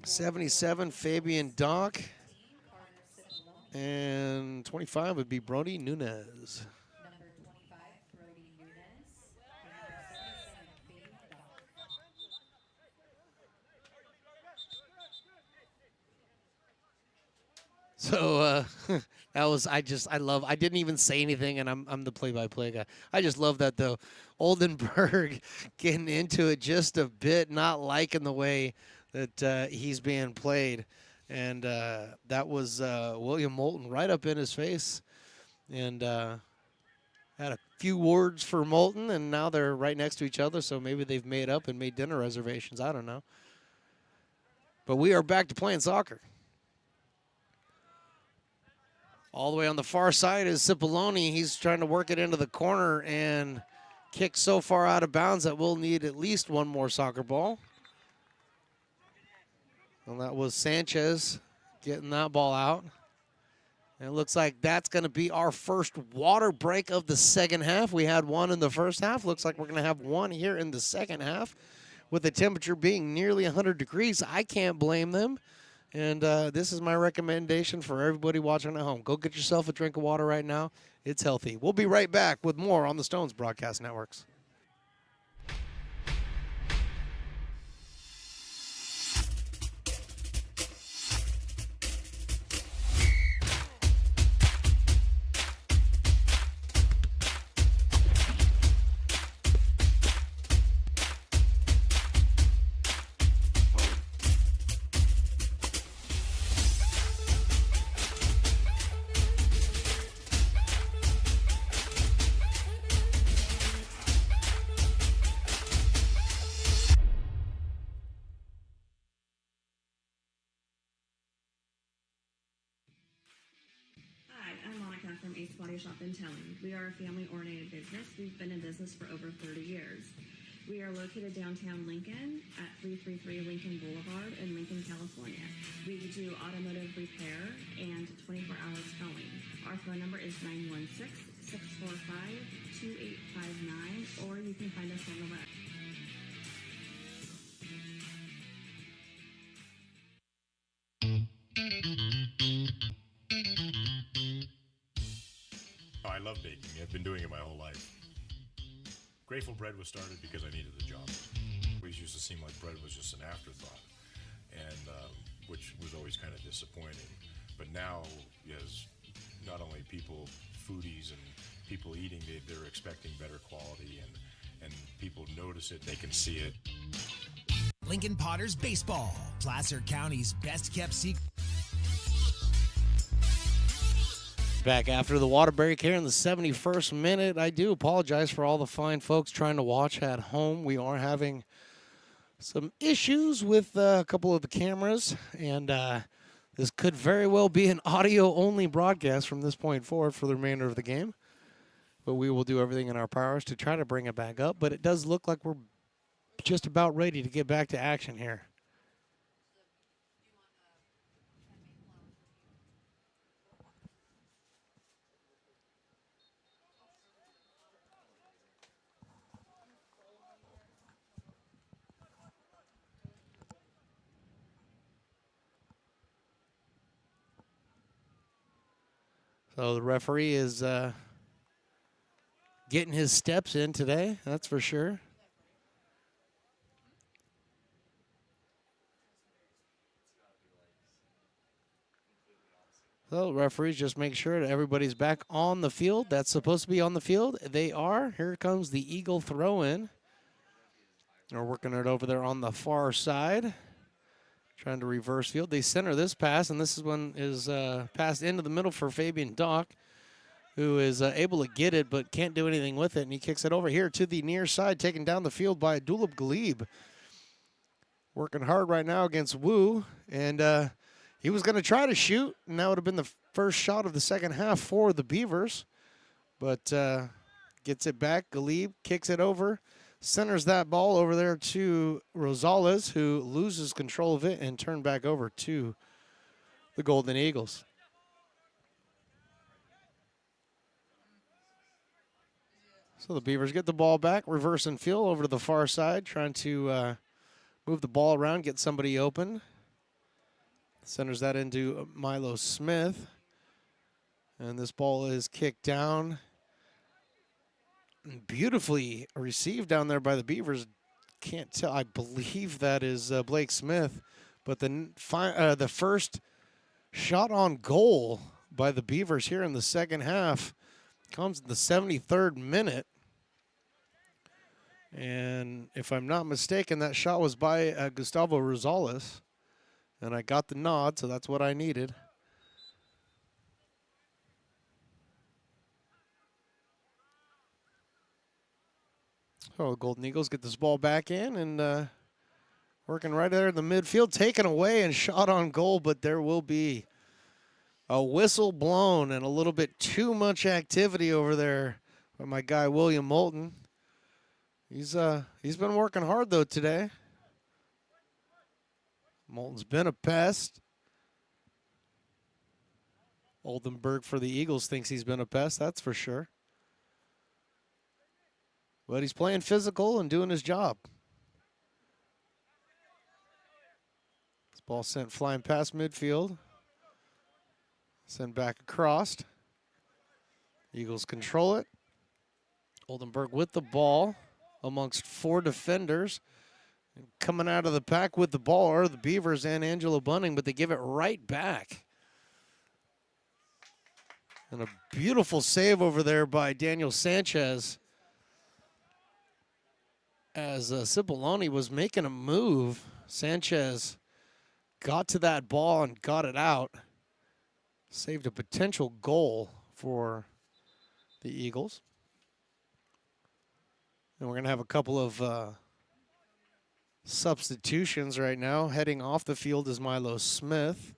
77, Fabian Dock. And 25 would be Brody Nunez. So I didn't even say anything, and I'm the play-by-play guy. I just love that, though. Oldenburg getting into it just a bit, not liking the way that he's being played. And that was William Moulton right up in his face. And had a few words for Moulton, and now they're right next to each other, so maybe they've made up and made dinner reservations. I don't know. But we are back to playing soccer. All the way on the far side is Cipollone. He's trying to work it into the corner and kicked so far out of bounds that we'll need at least one more soccer ball. And that was Sanchez getting that ball out. And it looks like that's going to be our first water break of the second half. We had one in the first half. Looks like we're going to have one here in the second half. with the temperature being nearly 100 degrees, I can't blame them. And this is my recommendation for everybody watching at home. Go get yourself a drink of water right now. It's healthy. We'll be right back with more on the Stones Broadcast Networks. Hi, I'm Monica from Ace Body Shop in Telling. We are a family-oriented business. We've been in business for over 30 years. We are located downtown Lincoln at 333 Lincoln Boulevard in Lincoln, California. We do automotive repair and 24-hour towing. Our phone number is 916-645-2859, or you can find us on the web. Oh, I love baking. I've been doing it my whole life. Grateful Bread was started because I needed the job. It always used to seem like bread was just an afterthought, and which was always kind of disappointing. But now, as not only people, foodies, and people eating, they're expecting better quality, and people notice it, they can see it. Lincoln Potters Baseball, Placer County's best kept secret. Back after the water break here in the 71st minute. I do apologize for all the fine folks trying to watch at home. We are having some issues with a couple of the cameras, and this could very well be an audio-only broadcast from this point forward for the remainder of the game. But we will do everything in our powers to try to bring it back up. But it does look like we're just about ready to get back to action here. So the referee is getting his steps in today, that's for sure. So referees just make sure that everybody's back on the field. That's supposed to be on the field. They are. Here comes the Eagle throw-in. They're working it over there on the far side. Trying to reverse field. They center this pass, and this is one is passed into the middle for Fabian Dock, who is able to get it but can't do anything with it, and he kicks it over here to the near side, taken down the field by Dulab Galib. Working hard right now against Wu, and he was going to try to shoot, and that would have been the first shot of the second half for the Beavers, but gets it back. Galib kicks it over. Centers that ball over there to Rosales, who loses control of it and turned back over to the Golden Eagles. So the Beavers get the ball back, reverse and field over to the far side, trying to move the ball around, get somebody open. Centers that into Milo Smith. And this ball is kicked down. Beautifully received down there by the Beavers. Can't tell. I believe that is Blake Smith. But the first shot on goal by the Beavers here in the second half comes in the 73rd minute. And if I'm not mistaken, that shot was by Gustavo Rosales. And I got the nod, so that's what I needed. Oh, the Golden Eagles get this ball back in and working right there in the midfield, taken away and shot on goal, but there will be a whistle blown and a little bit too much activity over there by my guy William Moulton. He's been working hard though today. Moulton's been a pest. Oldenburg for the Eagles thinks he's been a pest, that's for sure. But he's playing physical and doing his job. Ball sent flying past midfield. Sent back across. Eagles control it. Oldenburg with the ball amongst 4 defenders. Coming out of the pack with the ball are the Beavers and Angelo Bunning, but they give it right back. And a beautiful save over there by Daniel Sanchez as Cipollone was making a move. Sanchez got to that ball and got it out. Saved a potential goal for the Eagles. And we're going to have a couple of substitutions right now. Heading off the field is Milo Smith.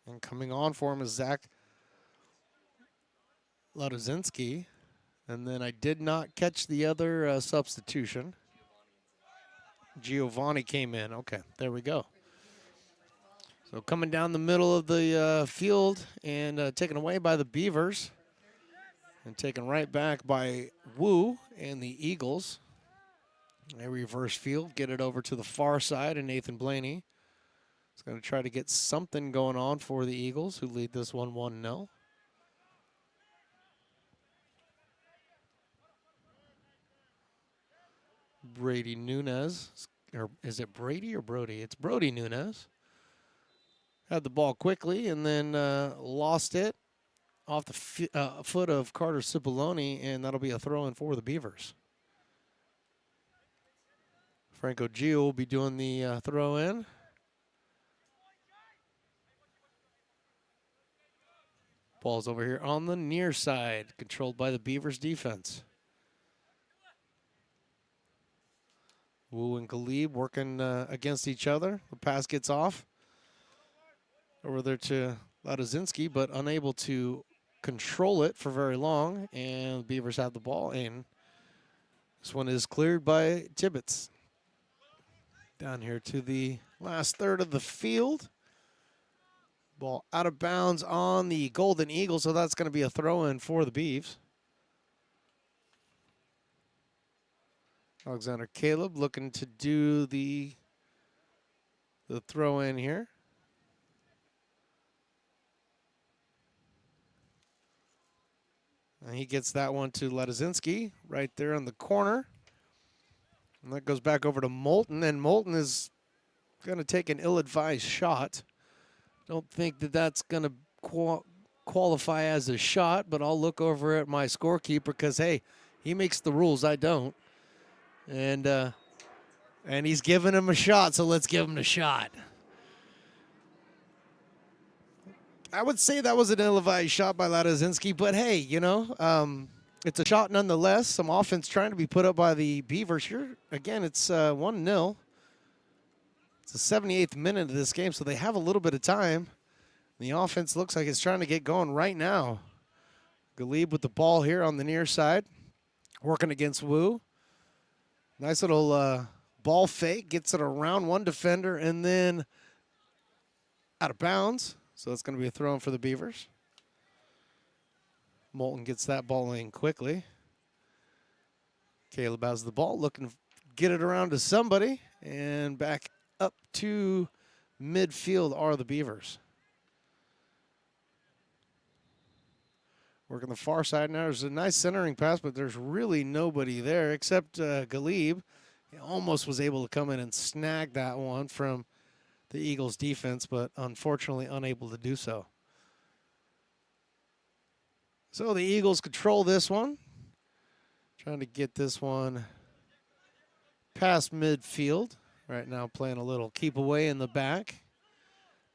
And coming on for him is Zach Ladozinski. And then I did not catch the other substitution. Giovanni came in. Okay, there we go. So coming down the middle of the field and taken away by the Beavers. And taken right back by Wu and the Eagles. A reverse field, get it over to the far side, and Nathan Blaney is going to try to get something going on for the Eagles, who lead this one 1-0. Brady Nunez, or is it Brady or Brody? It's Brody Nunez. Had the ball quickly and then lost it off the foot of Carter Cipollone, and that'll be a throw-in for the Beavers. Franco Gio will be doing the throw-in. Ball's over here on the near side, controlled by the Beavers defense. Wu and Galib working against each other. The pass gets off. Over there to Ladozinski, but unable to control it for very long. And the Beavers have the ball, and this one is cleared by Tibbetts. Down here to the last third of the field. Ball out of bounds on the Golden Eagle, so that's going to be a throw-in for the Beavs. Alexander Caleb looking to do the throw-in here. And he gets that one to Ladozinski right there in the corner. And that goes back over to Moulton, and Moulton is going to take an ill-advised shot. Don't think that that's going to qualify as a shot, but I'll look over at my scorekeeper because, hey, he makes the rules, I don't. And he's giving him a shot, so let's give him a shot. I would say that was an ill-advised shot by Ladozinski, but hey, you know, it's a shot nonetheless. Some offense trying to be put up by the Beavers here. Again, it's 1-0. It's the 78th minute of this game, so they have a little bit of time. The offense looks like it's trying to get going right now. Galib with the ball here on the near side, working against Wu. Nice little ball fake, gets it around one defender, and then out of bounds. So it's going to be a throw-in for the Beavers. Moulton gets that ball in quickly. Caleb has the ball, looking to get it around to somebody. And back up to midfield are the Beavers. Working the far side now. There's a nice centering pass, but there's really nobody there except Galib. He almost was able to come in and snag that one from the Eagles defense, but unfortunately unable to do so. So the Eagles control this one. Trying to get this one past midfield. Right now playing a little keep away in the back.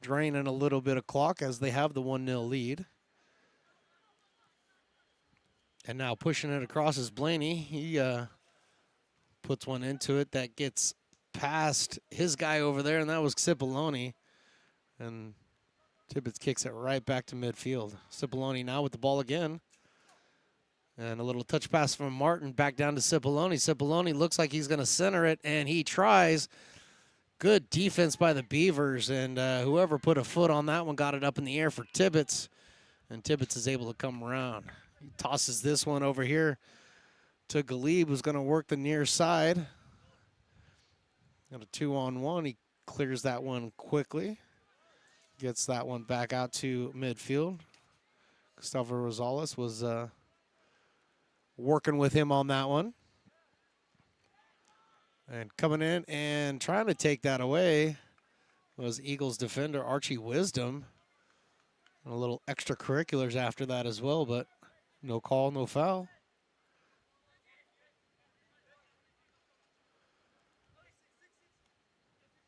Draining a little bit of clock as they have the 1-0 lead. And now pushing it across is Blaney. He puts one into it that gets past his guy over there, and that was Cipollone. And Tibbetts kicks it right back to midfield. Cipollone now with the ball again. And a little touch pass from Martin back down to Cipollone. Cipollone looks like he's going to center it, and he tries. Good defense by the Beavers, and whoever put a foot on that one got it up in the air for Tibbetts. And Tibbetts is able to come around. He tosses this one over here to Galib, who's going to work the near side. Got a 2-on-1. He clears that one quickly. Gets that one back out to midfield. Gustavo Rosales was working with him on that one. And coming in and trying to take that away was Eagles defender Archie Wisdom. And a little extracurriculars after that as well, but no call, no foul.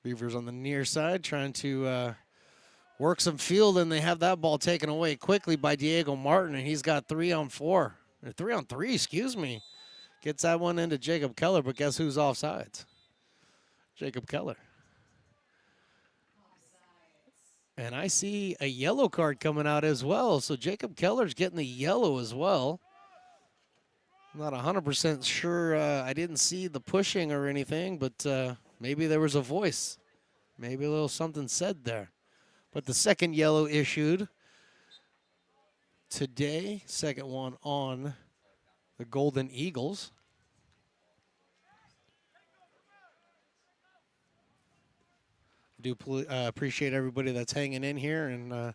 Beavers on the near side trying to work some field, and they have that ball taken away quickly by Diego Martin, and he's got 3-on-4. Or 3-on-3, excuse me. Gets that one into Jacob Keller, but guess who's offsides? Jacob Keller. And I see a yellow card coming out as well, so Jacob Keller's getting the yellow as well. I'm not 100% sure. I didn't see the pushing or anything, but maybe there was a voice. Maybe a little something said there. But the second yellow issued today, second one on the Golden Eagles. I do appreciate everybody that's hanging in here and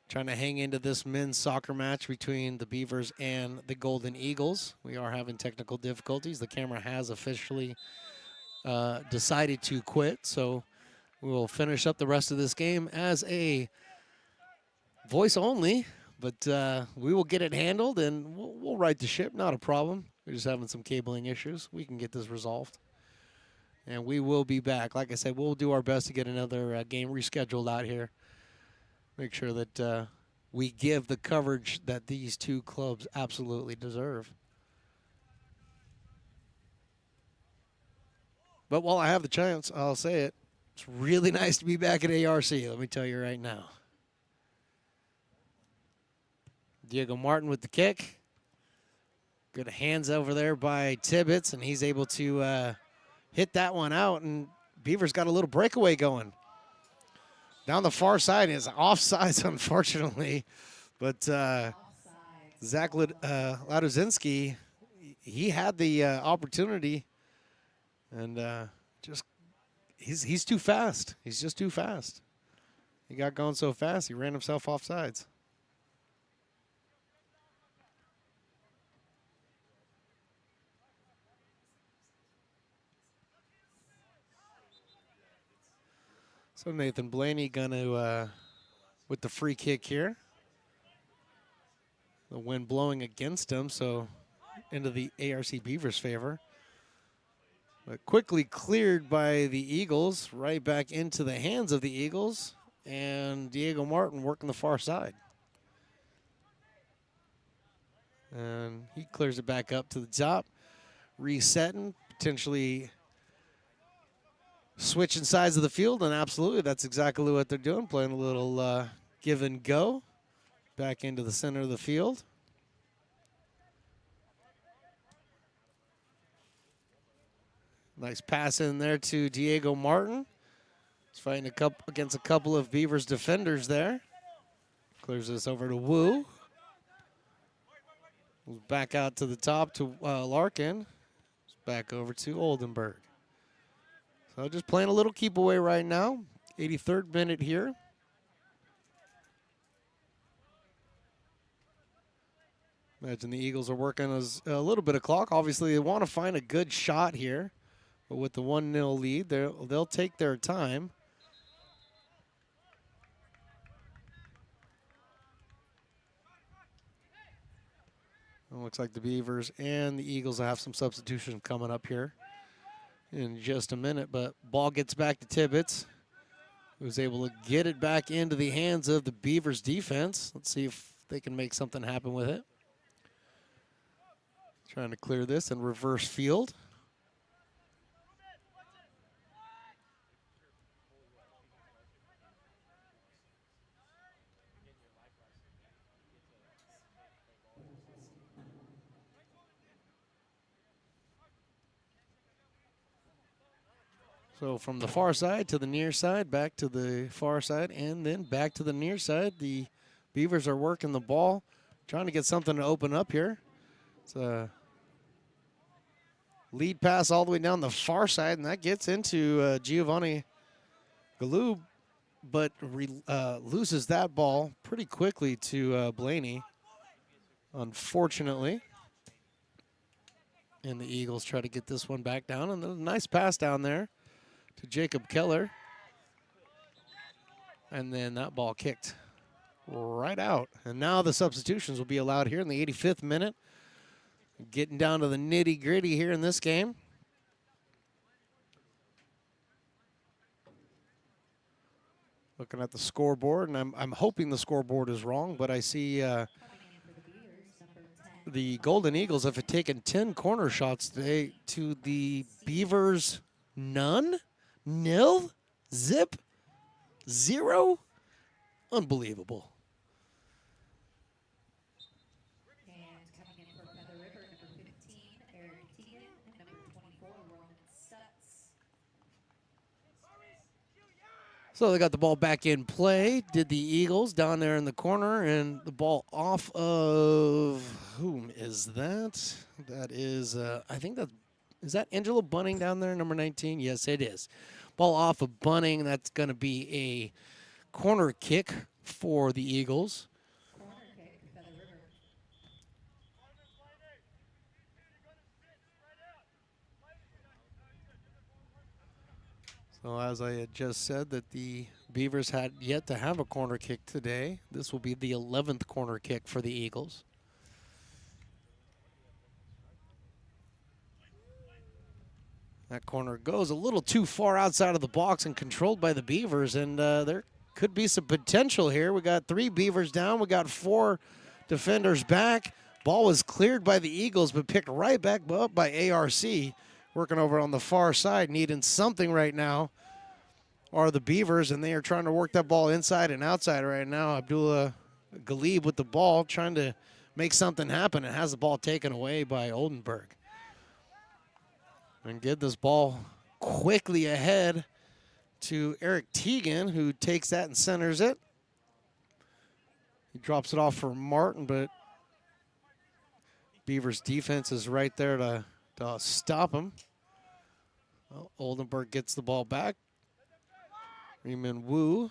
trying to hang into this men's soccer match between the Beavers and the Golden Eagles. We are having technical difficulties. The camera has officially decided to quit, so we will finish up the rest of this game as a voice only, but we will get it handled and we'll right the ship, not a problem. We're just having some cabling issues. We can get this resolved. And we will be back. Like I said, we'll do our best to get another game rescheduled out here. Make sure that we give the coverage that these two clubs absolutely deserve. But while I have the chance, I'll say it. It's really nice to be back at ARC, let me tell you right now. Diego Martin with the kick. Good hands over there by Tibbetts, and he's able to hit that one out, and Beavers got a little breakaway going. Down the far side is offsides, unfortunately. But Zach Laduzinski, he had the opportunity, and just he's too fast. He's just too fast. He got going so fast, he ran himself offsides. So Nathan Blaney gonna with the free kick here. The wind blowing against him, so into the ARC Beavers' favor. But quickly cleared by the Eagles, right back into the hands of the Eagles, and Diego Martin working the far side. And he clears it back up to the top, resetting, potentially switching sides of the field, and absolutely that's exactly what they're doing, playing a little give and go back into the center of the field. Nice pass in there to Diego Martin. He's fighting against a couple of Beavers defenders there. Clears this over to Wu. Back out to the top to Larkin. Back over to Oldenburg. So just playing a little keep away right now. 83rd minute here. Imagine the Eagles are working as a little bit of clock. Obviously, they want to find a good shot here. But with the 1-0 lead, they'll take their time. It looks like the Beavers and the Eagles will have some substitution coming up here in just a minute, but ball gets back to Tibbetts, who's able to get it back into the hands of the Beavers defense. Let's see if they can make something happen with it. Trying to clear this and reverse field. So from the far side to the near side, back to the far side, and then back to the near side. The Beavers are working the ball, trying to get something to open up here. It's a lead pass all the way down the far side, and that gets into Giovanni Galoob, but loses that ball pretty quickly to Blaney, unfortunately. And the Eagles try to get this one back down, and a nice pass down there to Jacob Keller. And then that ball kicked right out. And now the substitutions will be allowed here in the 85th minute. Getting down to the nitty-gritty here in this game. Looking at the scoreboard, and I'm hoping the scoreboard is wrong, but I see the Golden Eagles have taken 10 corner shots today to the Beavers none, nil, zip, 0. Unbelievable. So they got the ball back in play. Did the Eagles down there in the corner, and the ball off of whom is that? That is, I think is that Angelo Bunning down there, number 19? Yes, it is. Ball off of Bunning. That's going to be a corner kick for the Eagles. So as I had just said, that the Beavers had yet to have a corner kick today. This will be the 11th corner kick for the Eagles. That corner goes a little too far outside of the box and controlled by the Beavers, and there could be some potential here. We got 3 Beavers down. We got 4 defenders back. Ball was cleared by the Eagles, but picked right back up by ARC. Working over on the far side, needing something right now are the Beavers, and they are trying to work that ball inside and outside right now. Abdullah Galib with the ball, trying to make something happen, and has the ball taken away by Oldenburg. And get this ball quickly ahead to Eric Teagan, who takes that and centers it. He drops it off for Martin, but Beavers' defense is right there to stop him. Well, Oldenburg gets the ball back. Riemann Wu.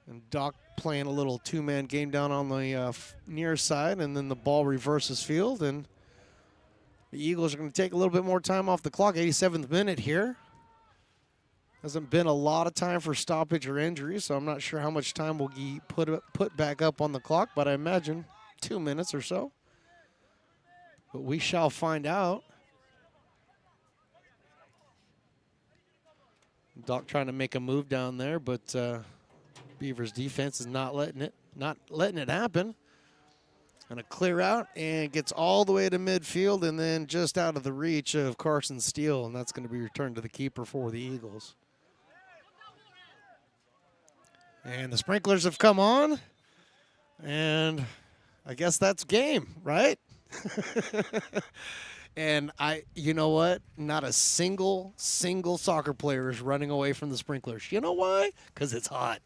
And Doc playing a little 2-man game down on the near side, and then the ball reverses field, and the Eagles are going to take a little bit more time off the clock. 87th minute here. Hasn't been a lot of time for stoppage or injury, so I'm not sure how much time will be put back up on the clock, but I imagine 2 minutes or so. But we shall find out. Doc trying to make a move down there, but Beavers defense is not letting it happen. And a clear out, and gets all the way to midfield, and then just out of the reach of Carson Steele, and that's going to be returned to the keeper for the Eagles. And the sprinklers have come on, and I guess that's game, right? And you know what? Not a single soccer player is running away from the sprinklers. You know why? Because it's hot.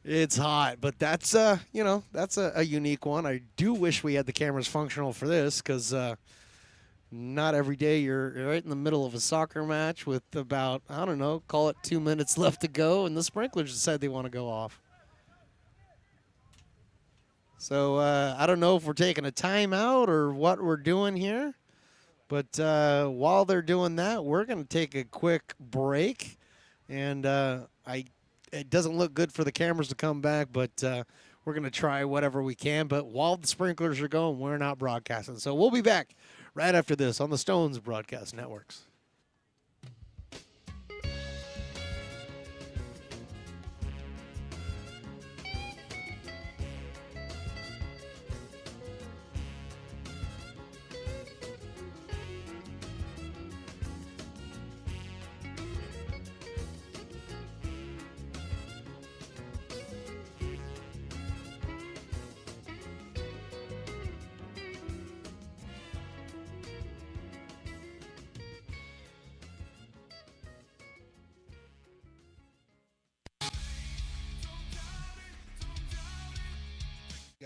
It's hot, but that's that's a unique one. I do wish we had the cameras functional for this, because not every day you're right in the middle of a soccer match with about, I don't know, call it 2 minutes left to go, and the sprinklers decide they want to go off. So I don't know if we're taking a timeout or what we're doing here, but while they're doing that, we're going to take a quick break, and it doesn't look good for the cameras to come back, but we're going to try whatever we can. But while the sprinklers are going, we're not broadcasting. So we'll be back right after this on the Stones Broadcast Networks.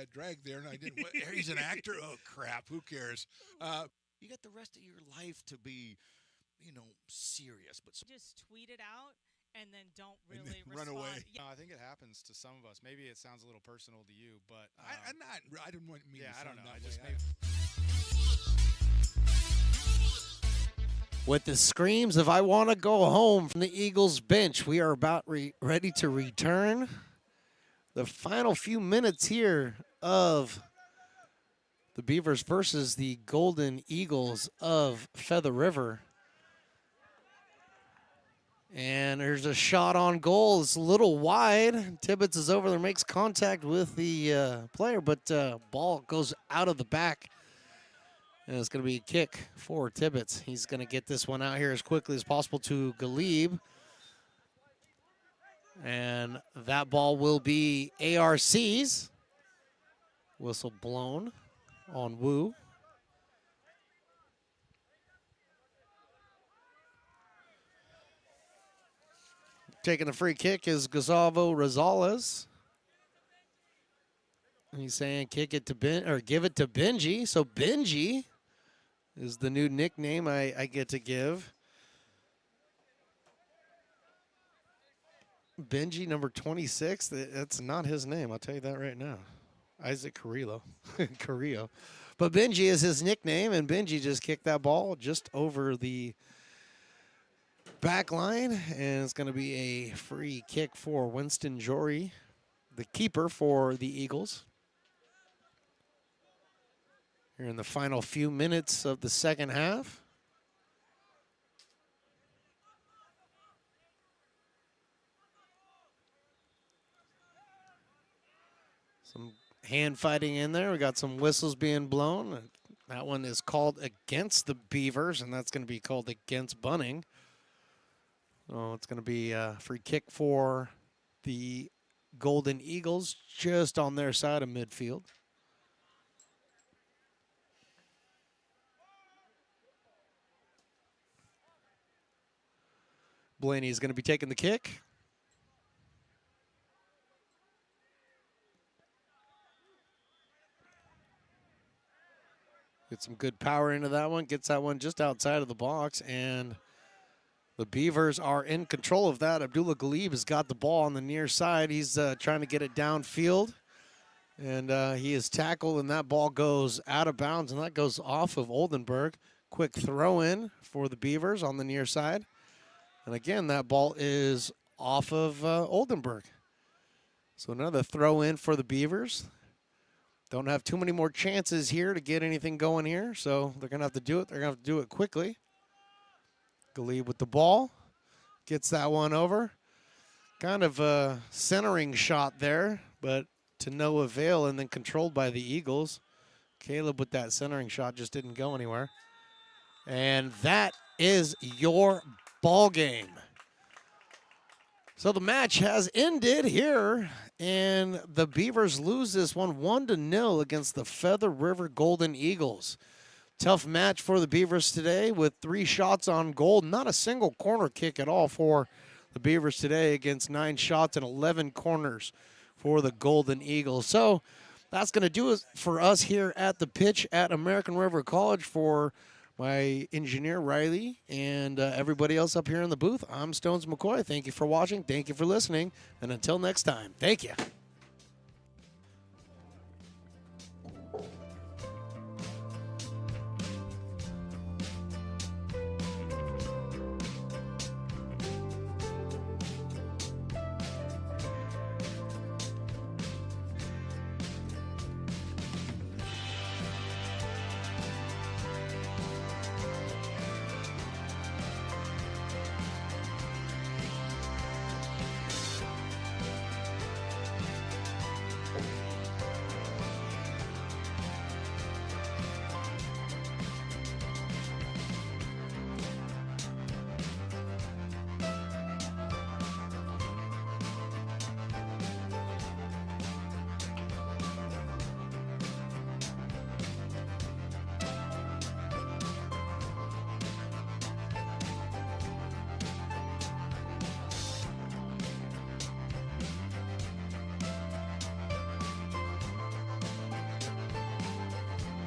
got dragged there, and I didn't. He's an actor. Oh crap! Who cares? You got the rest of your life to be, serious. But Just tweet it out and then don't And really then run respond. away. Yeah. No, I think it happens to some of us. Maybe it sounds a little personal to you, but I didn't want me. Yeah, to I don't sound know. that I just way. maybe. With the screams of "I want to go home" from the Eagles bench, we are about ready to return. The final few minutes here of the Beavers versus the Golden Eagles of Feather River. And there's a shot on goal. It's a little wide. Tibbetts is over there, makes contact with the player, but ball goes out of the back. And it's going to be a kick for Tibbetts. He's going to get this one out here as quickly as possible to Galib. And that ball will be ARC's. Whistle blown on Wu. Taking the free kick is Gustavo Rosales. He's saying kick it to give it to Benji. So Benji is the new nickname I get to give. Benji, number 26. That's not his name. I'll tell you that right now. Isaac Carrillo. Carrillo. But Benji is his nickname, and Benji just kicked that ball just over the back line, and it's going to be a free kick for Winston Jory, the keeper for the Eagles. Here in the final few minutes of the second half. Some hand fighting in there. We got some whistles being blown. That one is called against the Beavers, and that's going to be called against Bunning. So it's going to be a free kick for the Golden Eagles just on their side of midfield. Blaney is going to be taking the kick. Get some good power into that one. Gets that one just outside of the box. And the Beavers are in control of that. Abdullah Galib has got the ball on the near side. He's trying to get it downfield. And he is tackled, and that ball goes out of bounds, and that goes off of Oldenburg. Quick throw in for the Beavers on the near side. And again, that ball is off of Oldenburg. So another throw in for the Beavers. Don't have too many more chances here to get anything going here, so they're going to have to do it. They're going to have to do it quickly. Galib with the ball. Gets that one over. Kind of a centering shot there, but to no avail, and then controlled by the Eagles. Caleb with that centering shot just didn't go anywhere. And that is your ball game. So the match has ended here, and the Beavers lose this one 1-0 against the Feather River Golden Eagles. Tough match for the Beavers today with 3 shots on goal. Not a single corner kick at all for the Beavers today against 9 shots and 11 corners for the Golden Eagles. So that's going to do it for us here at the pitch at American River College. For my engineer, Riley, and everybody else up here in the booth, I'm Stones McCoy. Thank you for watching. Thank you for listening. And until next time, thank you.